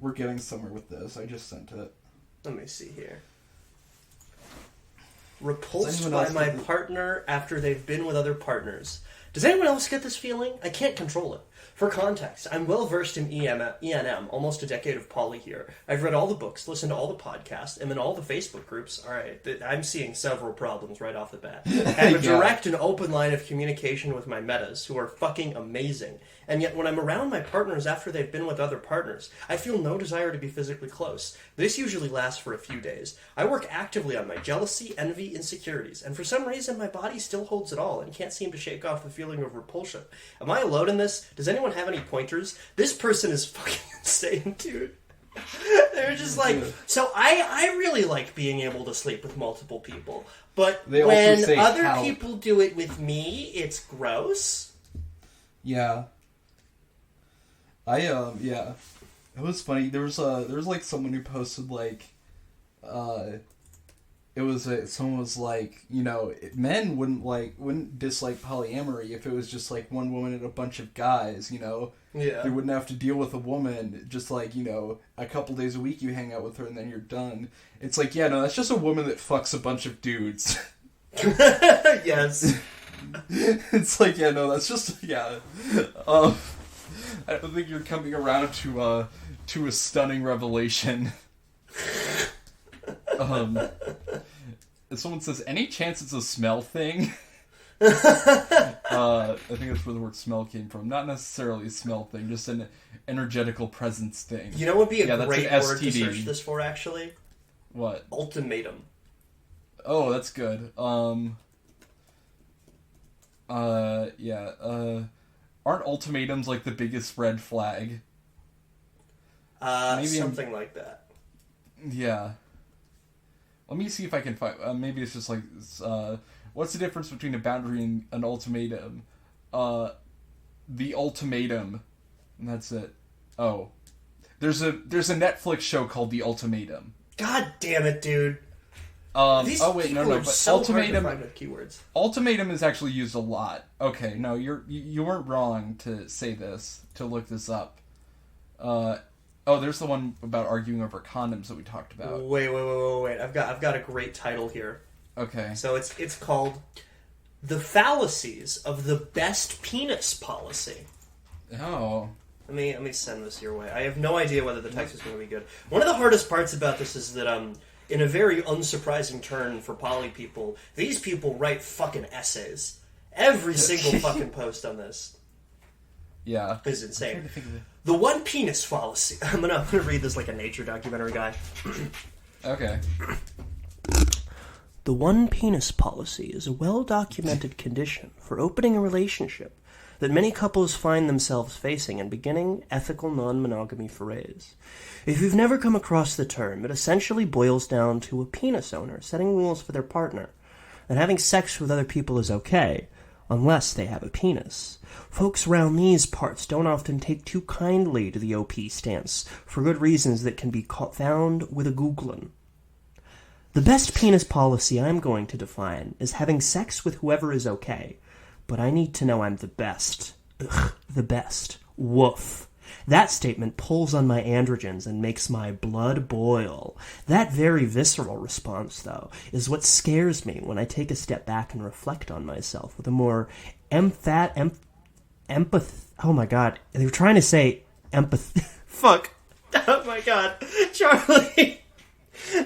We're getting somewhere with this. I just sent it. Let me see here. Repulsed by my partner after they've been with other partners. Does anyone else get this feeling? I can't control it. For context, I'm well versed in E&M, almost a decade of poly here. I've read all the books, listened to all the podcasts, and in all the Facebook groups. Alright, I'm seeing several problems right off the bat. I have a direct and open line of communication with my metas, who are fucking amazing. And yet when I'm around my partners after they've been with other partners, I feel no desire to be physically close. This usually lasts for a few days. I work actively on my jealousy, envy, insecurities, and for some reason my body still holds it all and can't seem to shake off the feeling of repulsion. Am I alone in this? Does anyone have any pointers? This person is fucking insane, dude. They're just like... So I really like being able to sleep with multiple people, but when other people do it with me, it's gross. Yeah. Yeah. It was funny. There was like someone who posted like, someone was like, you know, men wouldn't dislike polyamory if it was just like one woman and a bunch of guys, you know. Yeah. They wouldn't have to deal with a woman, just like, you know, a couple days a week you hang out with her and then you're done. It's like, yeah, no, that's just a woman that fucks a bunch of dudes. Yes. It's like, yeah, no, that's just, yeah. I don't think you're coming around to a stunning revelation. If someone says, any chance it's a smell thing? I think that's where the word smell came from. Not necessarily a smell thing, just an energetical presence thing. You know what would be a great word to search this for, actually? What? Ultimatum. Oh, that's good. Aren't ultimatums like the biggest red flag? Maybe something like that. Yeah. Let me see if I can find... maybe it's just like... what's the difference between a boundary and an ultimatum? The ultimatum. And that's it. Oh. There's a Netflix show called The Ultimatum. God damn it, dude. But so ultimatum... hard to find with keywords. Ultimatum is actually used a lot. Okay, no, you weren't wrong to say this, to look this up. There's the one about arguing over condoms that we talked about. Wait. I've got a great title here. Okay. So it's called The Fallacies of the Best Penis Policy. Oh. Let me send this your way. I have no idea whether the text is going to be good. One of the hardest parts about this is that in a very unsurprising turn for poly people, these people write fucking essays. Every single fucking post on this. Yeah. Is insane. The one penis fallacy. I'm gonna read this like a nature documentary guy. Okay. The one penis policy is a well-documented condition for opening a relationship that many couples find themselves facing and beginning ethical non-monogamy forays. If you've never come across the term, it essentially boils down to a penis owner setting rules for their partner, that having sex with other people is okay, unless they have a penis. Folks around these parts don't often take too kindly to the OP stance, for good reasons that can be found with a Googlin'. The best penis policy I'm going to define is having sex with whoever is okay, but I need to know I'm the best. Ugh, the best. Woof. That statement pulls on my androgens and makes my blood boil. That very visceral response, though, is what scares me when I take a step back and reflect on myself with a more empath... Oh my god, they were trying to say empath... Fuck. Oh my god. Charlie.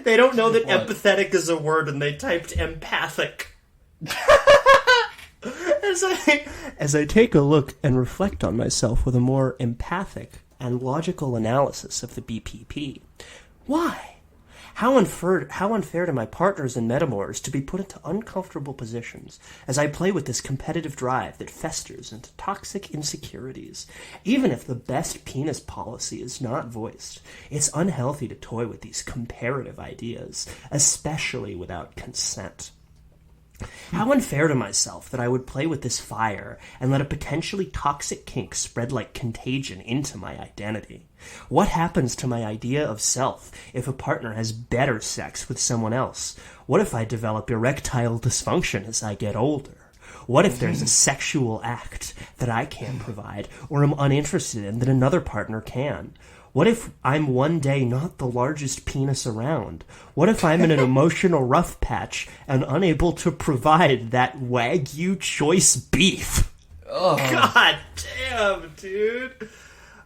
They don't know that empathetic is a word and they typed empathic. As I take a look and reflect on myself with a more empathic and logical analysis of the BPP. Why? How unfair to my partners and metamors to be put into uncomfortable positions as I play with this competitive drive that festers into toxic insecurities. Even if the best penis policy is not voiced, it's unhealthy to toy with these comparative ideas, especially without consent. How unfair to myself that I would play with this fire and let a potentially toxic kink spread like contagion into my identity. What happens to my idea of self if a partner has better sex with someone else? What if I develop erectile dysfunction as I get older? What if there's a sexual act that I can't provide or am uninterested in that another partner can? What if I'm one day not the largest penis around? What if I'm in an emotional rough patch and unable to provide that Wagyu choice beef? Oh. God damn, dude.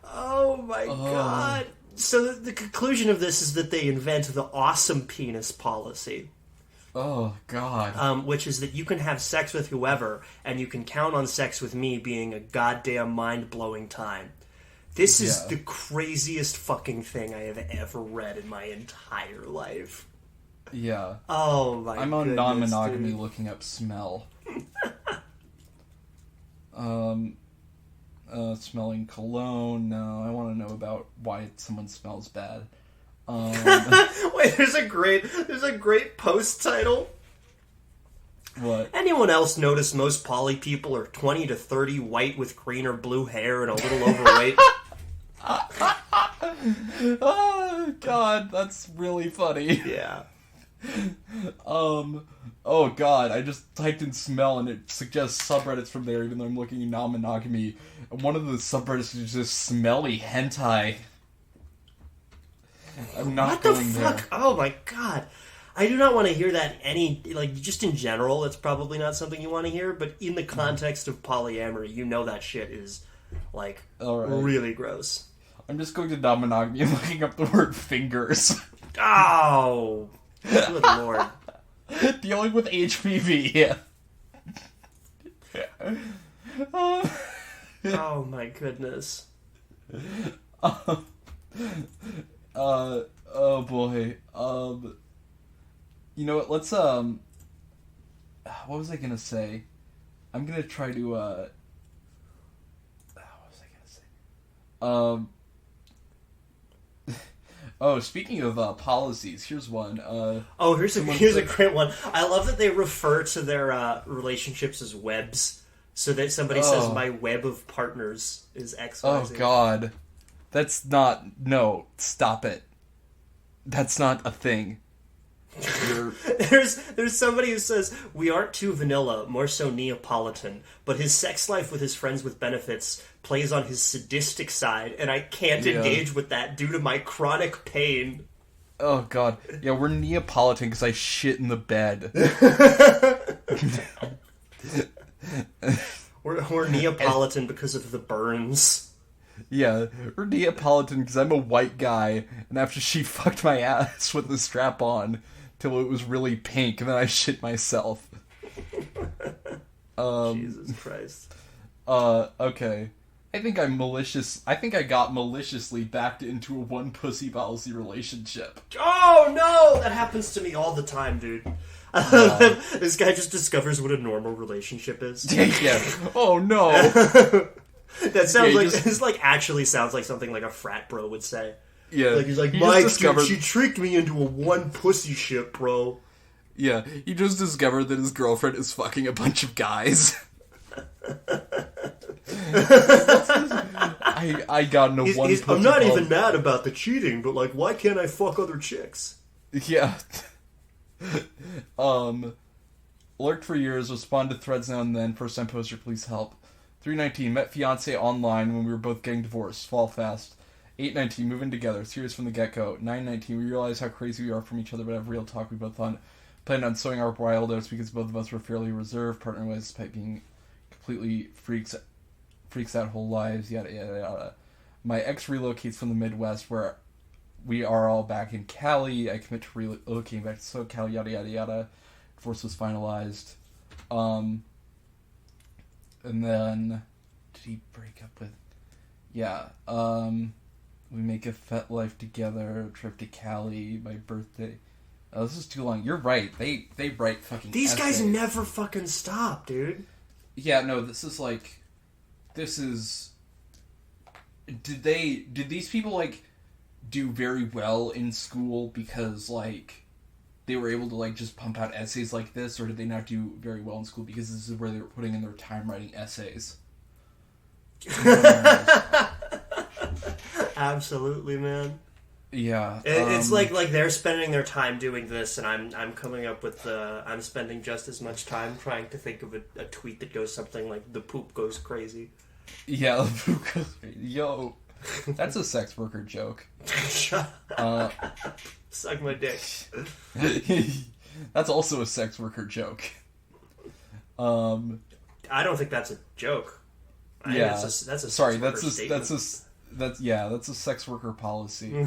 Oh my god. So the conclusion of this is that they invent the awesome penis policy. Oh, God. Which is that you can have sex with whoever, and you can count on sex with me being a goddamn mind-blowing time. This is the craziest fucking thing I have ever read in my entire life. Yeah. Oh my god. I'm on non-monogamy looking up smell. Smelling cologne. No, I want to know about why someone smells bad. Wait, there's a great post title. What? Anyone else notice most poly people are 20 to 30, white with green or blue hair and a little overweight? Oh, God, that's really funny. Yeah. Oh, God, I just typed in smell and it suggests subreddits from there, even though I'm looking at non-monogamy. And one of the subreddits is just smelly hentai. I'm not going there. What the fuck? Oh my god. I do not want to hear that just in general, it's probably not something you want to hear, but in the context of polyamory, you know that shit is, really gross. I'm just going to non-monogamy and looking up the word fingers. Oh! Good lord. Dealing with HPV. Oh my goodness. Oh boy. You know what, let's, what was I gonna say? I'm gonna try to, what was I gonna say? Oh, speaking of, policies, here's one, here's a great one. I love that they refer to their, relationships as webs, so that somebody says, my web of partners is XYZ. Oh, God. That's not... No, stop it. That's not a thing. There's somebody who says, we aren't too vanilla, more so Neapolitan, but his sex life with his friends with benefits plays on his sadistic side, and I can't engage with that due to my chronic pain. Oh, God. Yeah, we're Neapolitan because I shit in the bed. We're Neapolitan because of the burns. Yeah, we're Neapolitan because I'm a white guy, and after she fucked my ass with the strap on till it was really pink, and then I shit myself. Jesus Christ. Okay. I think I got maliciously backed into a one pussy policy relationship. Oh no! That happens to me all the time, dude. This guy just discovers what a normal relationship is. Yeah. Oh no. That sounds this actually sounds like something like a frat bro would say. Yeah. Like he's like, Mike, she tricked me into a one pussy ship, bro. Yeah, he just discovered that his girlfriend is fucking a bunch of guys. I got into one pussy I'm not even mad about the cheating, but why can't I fuck other chicks? Yeah. Lurked for years, respond to threads now and then, first time poster, please help. 319, met fiance online when we were both getting divorced, fall fast. 819, moving together, serious from the get-go. 919, we realized how crazy we are from each other, but have real talk we both planned on sowing our wild oats because both of us were fairly reserved, partner-wise, despite being completely freaks out whole lives, yada yada yada. My ex relocates from the Midwest where we are all back in Cali. I commit to relocating back to SoCal, yada yada yada. Divorce was finalized. And then, did he break up with... Yeah, we make a fet life together, trip to Cali, my birthday. Oh, this is too long. You're right. They write fucking These essays. guys never fucking stop, dude. Yeah, no, this is... Did these people, do very well in school because, they were able to like just pump out essays like this, or did they not do very well in school because this is where they were putting in their time writing essays? Absolutely, man. Yeah, it's like they're spending their time doing this, and I'm coming up with I'm spending just as much time trying to think of a tweet that goes something like "the poop goes crazy." Yeah, the poop goes crazy. Yo, that's a sex worker joke. Shut up. Suck my dick. That's also a sex worker joke. I don't think that's a joke. Yeah, that's a sorry. That's a sex worker policy.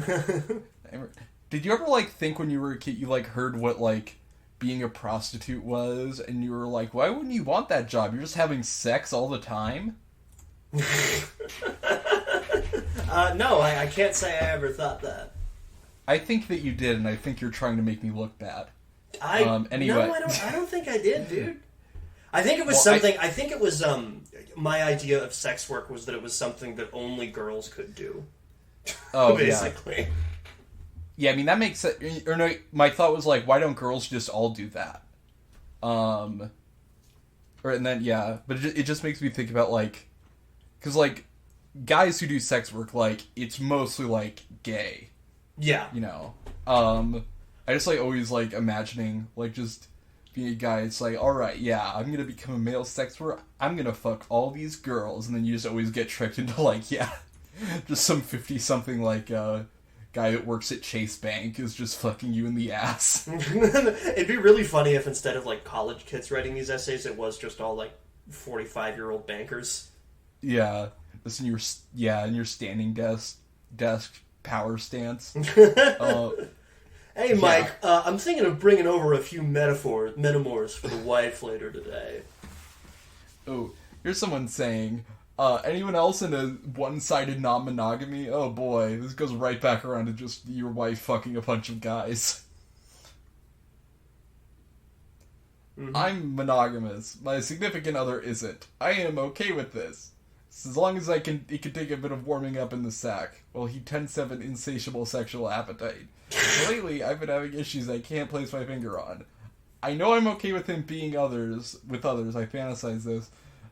Did you ever like think when you were a kid you like heard what like being a prostitute was, and you were like, why wouldn't you want that job? You're just having sex all the time. No, I can't say I ever thought that. I think that you did, and I think you're trying to make me look bad. Anyway. No, I don't think I did, dude. I think it was something. I think it was my idea of sex work was that it was something that only girls could do. Oh, basically. Yeah, I mean that makes sense. Or no, my thought was like, why don't girls just all do that? But it just makes me think about like, because like guys who do sex work, like it's mostly like gay. Yeah. You know. I just like always like imagining like just being a guy. It's like, all right, yeah, I'm gonna become a male sex worker. I'm gonna fuck all these girls, and then you just always get tricked into like, yeah, just some 50-something like guy that works at Chase Bank is just fucking you in the ass. It'd be really funny if instead of like college kids writing these essays, it was just all like 45-year-old bankers. Yeah, this in your standing desk power stance. Hey, Mike, I'm thinking of bringing over a few metaphors for the wife later today. Oh, here's someone saying, anyone else in a one-sided non-monogamy? Oh boy, this goes right back around to just your wife fucking a bunch of guys. Mm-hmm. I'm monogamous. My significant other isn't. I am okay with this. As long as it can take a bit of warming up in the sack. Well, he tends to have an insatiable sexual appetite. Lately, I've been having issues I can't place my finger on. I know I'm okay with him being with others, I fantasize this,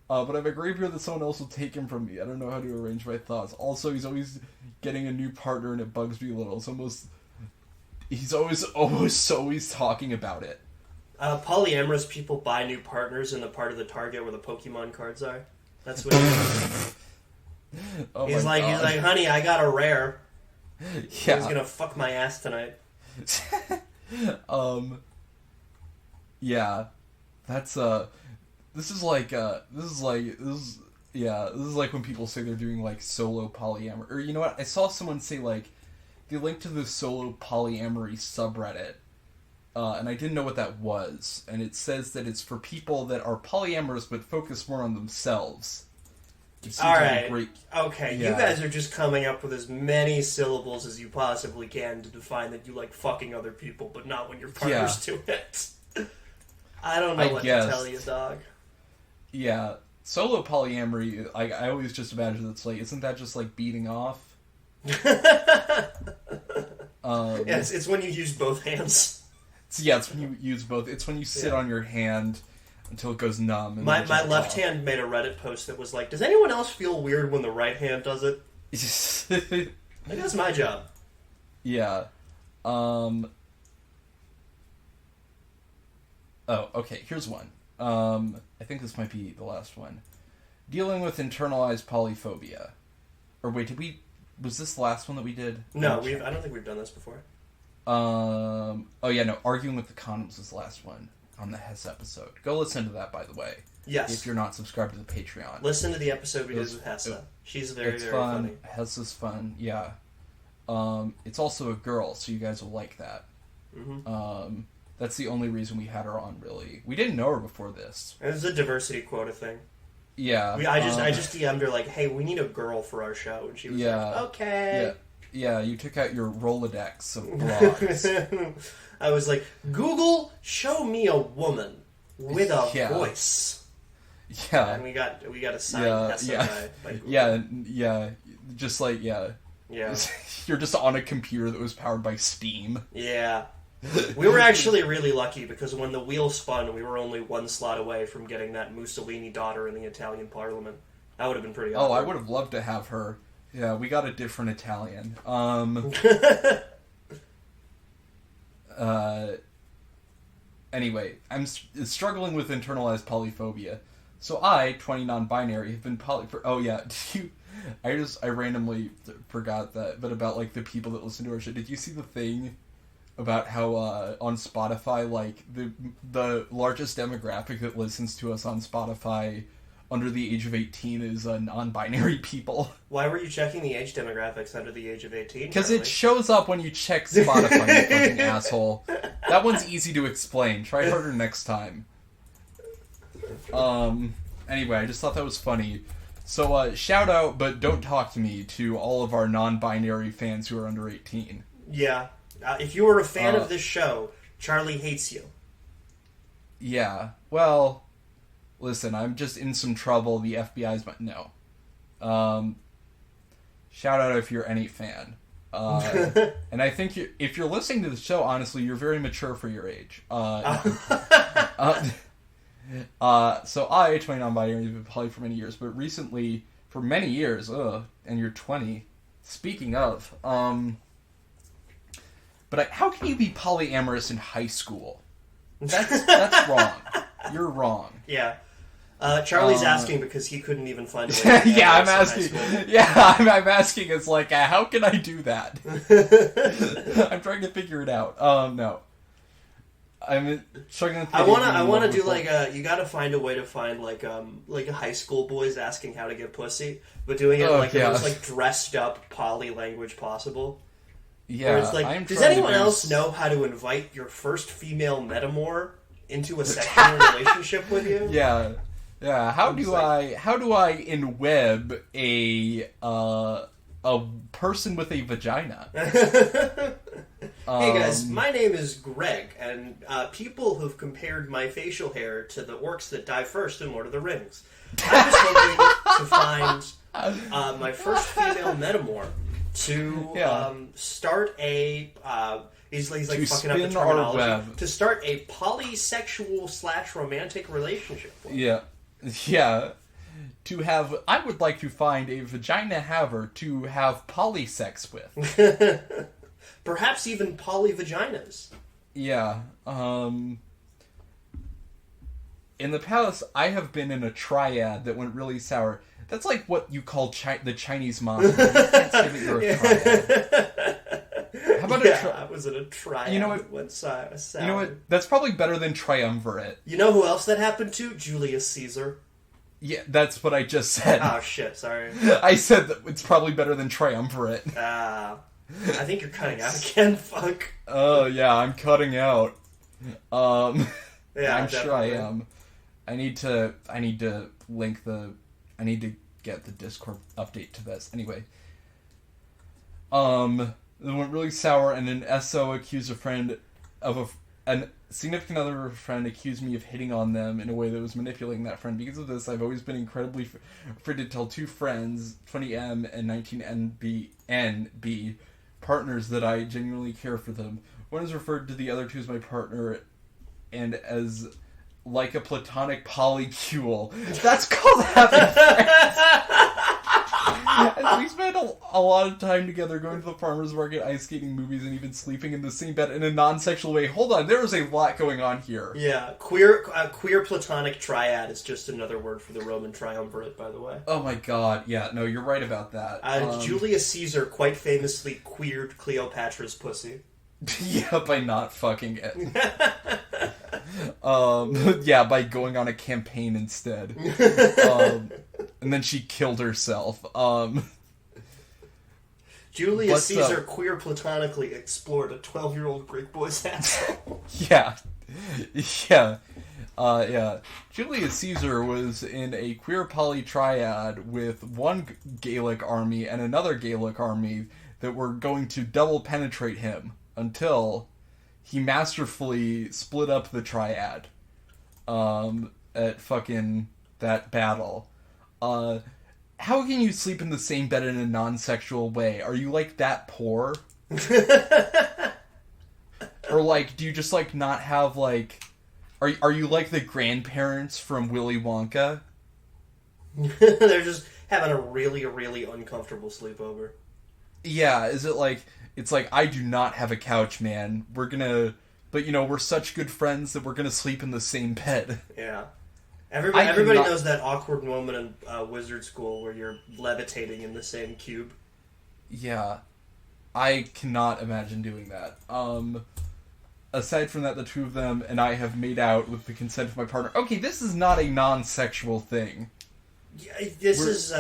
but I have a grave fear that someone else will take him from me. I don't know how to arrange my thoughts. Also, he's always getting a new partner and it bugs me a little. He's always talking about it. Polyamorous people buy new partners in the part of the Target where the Pokemon cards are. That's what he's he's like, honey, I got a rare. Yeah. He's gonna fuck my ass tonight. Yeah. That's this is like when people say they're doing like solo polyamory, or you know what? I saw someone say like they linked to the solo polyamory subreddit, and I didn't know what that was, and it says that it's for people that are polyamorous but focus more on themselves. Alright, okay, yeah. You guys are just coming up with as many syllables as you possibly can to define that you like fucking other people, but not when your partners do it. I don't know what to tell you, dog. Yeah, solo polyamory, I always just imagine it's like, isn't that just like beating off? It's when you use both hands. It's when you use both. It's when you sit on your hand until it goes numb. And my left hand made a Reddit post that was like, does anyone else feel weird when the right hand does it? Maybe that's my job. Yeah. Oh, okay, here's one. I think this might be the last one. Dealing with internalized polyphobia. Or wait, was this the last one that we did? No, I don't think we've done this before. Oh yeah, no, arguing with the condoms was the last one on the Hess episode. Go listen to that, by the way. Yes. If you're not subscribed to the Patreon. Listen to the episode we did with Hessa. She's very funny. Hess is fun, yeah. It's also a girl, so you guys will like that. Mm-hmm. That's the only reason we had her on, really. We didn't know her before this. It was a diversity quota thing. Yeah. I just DM'd her like, hey, we need a girl for our show. And she was like, okay. Yeah, you took out your Rolodex of blogs. I was like, Google, show me a woman with a voice. Yeah. And we got a signed Hessa by Google. Yeah. Just like, yeah. Yeah. You're just on a computer that was powered by Steam. Yeah. We were actually really lucky because when the wheel spun, we were only one slot away from getting that Mussolini daughter in the Italian parliament. That would have been pretty awesome. Oh, I would have loved to have her. Yeah, we got a different Italian. Anyway, I'm struggling with internalized polyphobia. So I, 20 non-binary, have been oh yeah, I randomly forgot that, but about, like, the people that listen to our shit. Did you see the thing about how, on Spotify, like, the largest demographic that listens to us on Spotify under the age of 18 is non-binary people? Why were you checking the age demographics under the age of 18? Because it shows up when you check Spotify, you fucking asshole. That one's easy to explain. Try harder next time. Anyway, I just thought that was funny. So, shout out, but don't talk to me, to all of our non-binary fans who are under 18. Yeah. If you were a fan of this show, Charlie hates you. Yeah. Well, listen, I'm just in some trouble. The FBI's no. Shout out if you're any fan. And I think if you're listening to the show, honestly, you're very mature for your age. So I, 20 non-binary, have been poly for many years, but recently, for many years, and you're 20, speaking of, but how can you be polyamorous in high school? That's wrong. You're wrong. Yeah. Charlie's asking because he couldn't even find a way to yeah, I'm asking. I'm asking. It's like, how can I do that? I'm trying to figure it out. No. I'm struggling. I wanna do like you gotta find a way to find like high school boys asking how to get pussy, but doing it the most like dressed up poly language possible. Yeah, where it's like, does anyone else know how to invite your first female metamor into a sexual relationship with you? Yeah. Yeah, how do I in-web a person with a vagina? Hey guys, my name is Greg, and people have compared my facial hair to the orcs that die first in Lord of the Rings. I was hoping to find my first female metamor to start a... He's like fucking up the terminology. To start a polysexual / romantic relationship with. Yeah. Yeah. I would like to find a vagina haver to have polysex with. Perhaps even polyvaginas. Yeah. In the past, I have been in a triad that went really sour. That's like what you call the Chinese mafia. You can't say that you're a triad. How about I was in a triad. You know what? Went sour. You know what? That's probably better than triumvirate. You know who else that happened to? Julius Caesar. Yeah, that's what I just said. Oh shit! Sorry. I said that it's probably better than triumvirate. I think you're cutting out again. Fuck. Oh yeah, I'm cutting out. Yeah, I'm definitely. sure I am. I need to get the Discord update to this. Anyway. It went really sour, and an SO accused a friend of a significant other of a friend accused me of hitting on them in a way that was manipulating that friend. Because of this, I've always been incredibly afraid to tell two friends, 20M and 19NB, partners that I genuinely care for them. One is referred to the other two as my partner, and as like a platonic polycule. That's called having friends. And we spent a lot of time together going to the farmer's market, ice skating, movies, and even sleeping in the same bed in a non-sexual way. Hold on, there is a lot going on here. Yeah, queer platonic triad is just another word for the Roman triumvirate, by the way. Oh my god, yeah, no, you're right about that. Julius Caesar quite famously queered Cleopatra's pussy. Yeah, by not fucking it. Yeah, by going on a campaign instead. And then she killed herself. Julius Caesar queer platonically explored a 12-year-old Greek boy's asshole. Yeah. Yeah. Yeah. Julius Caesar was in a queer poly triad with one Gaelic army and another Gaelic army that were going to double penetrate him until he masterfully split up the triad at fucking that battle. How can you sleep in the same bed in a non-sexual way? Are you like that poor? Or, like, do you just, like, not have, like... Are you like the grandparents from Willy Wonka? They're just having a really, really uncomfortable sleepover. Yeah, is it like... It's like, I do not have a couch, man. We're gonna... But, you know, we're such good friends that we're gonna sleep in the same bed. Yeah. Everybody knows that awkward moment in wizard school where you're levitating in the same cube. Yeah. I cannot imagine doing that. Aside from that, the two of them and I have made out with the consent of my partner. Okay, this is not a non-sexual thing. Yeah, this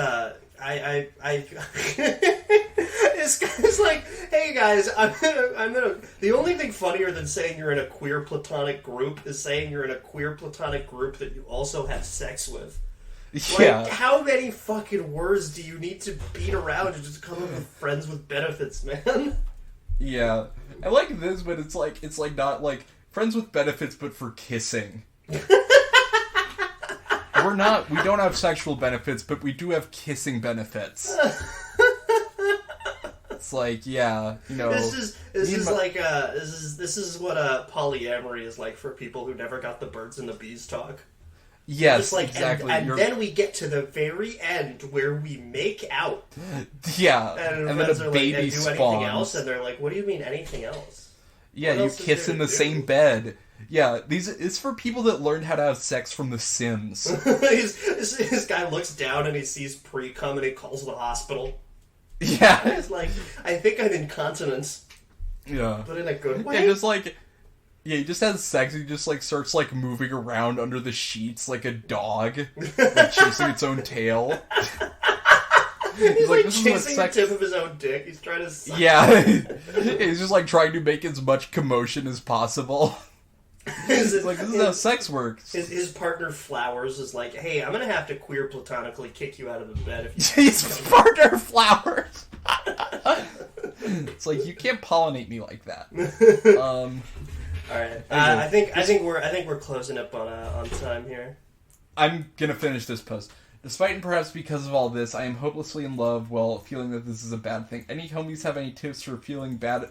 guy's like, hey guys, I'm gonna. The only thing funnier than saying you're in a queer platonic group is saying you're in a queer platonic group that you also have sex with. Yeah. Like, how many fucking words do you need to beat around to just come up with friends with benefits, man? Yeah. I like this, but it's like not like friends with benefits, but for kissing. We don't have sexual benefits, but we do have kissing benefits. It's like, yeah, you know. This is what polyamory is like for people who never got the birds and the bees talk. Yes, like, exactly. And then we get to the very end where we make out. Yeah, and then a baby do spawns. Anything else? And they're like, "What do you mean anything else?" Yeah, you kiss in the same bed. Yeah, it's for people that learned how to have sex from The Sims. This guy looks down and he sees pre-cum and he calls the hospital. Yeah, He's like, "I think I'm incontinent." Yeah, but in a good way. Yeah, just like. Yeah, he just has sex, he just, like, starts, like, moving around under the sheets like a dog, like, chasing its own tail. He's like chasing the tip of his own dick, he's trying to suck. Yeah, he's just, like, trying to make as much commotion as possible. This is how sex works. His partner Flowers is like, hey, I'm gonna have to queer platonically kick you out of the bed if you... His partner Flowers! It's like, you can't pollinate me like that. All right. I think we're closing up on time here. I'm gonna finish this post. Despite and perhaps because of all this, I am hopelessly in love while feeling that this is a bad thing. Any homies have any tips for not feeling bad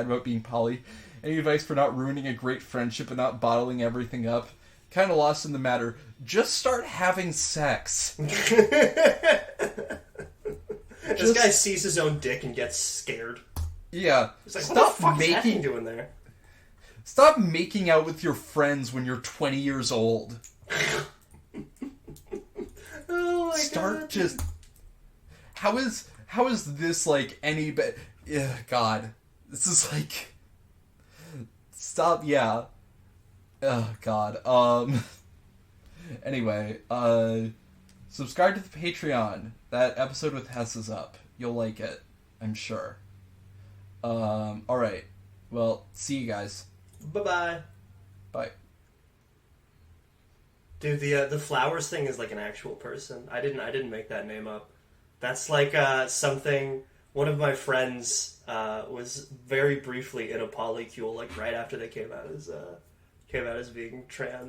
about being poly? Any advice for not ruining a great friendship and not bottling everything up? Kind of lost in the matter. Just start having sex. This guy sees his own dick and gets scared. Yeah. He's like, what the fuck is that thing doing there? Stop making out with your friends when you're 20 years old. Oh my God. Just... How is this like any better? Yeah, God. This is like... Stop, yeah. Oh, God. Anyway, subscribe to the Patreon. That episode with Hess is up. You'll like it. I'm sure. Alright. Well, see you guys. Bye-bye. Bye. Dude, the Flowers thing is like an actual person. I didn't make that name up. That's like something one of my friends was very briefly in a polycule like right after they came out as being trans.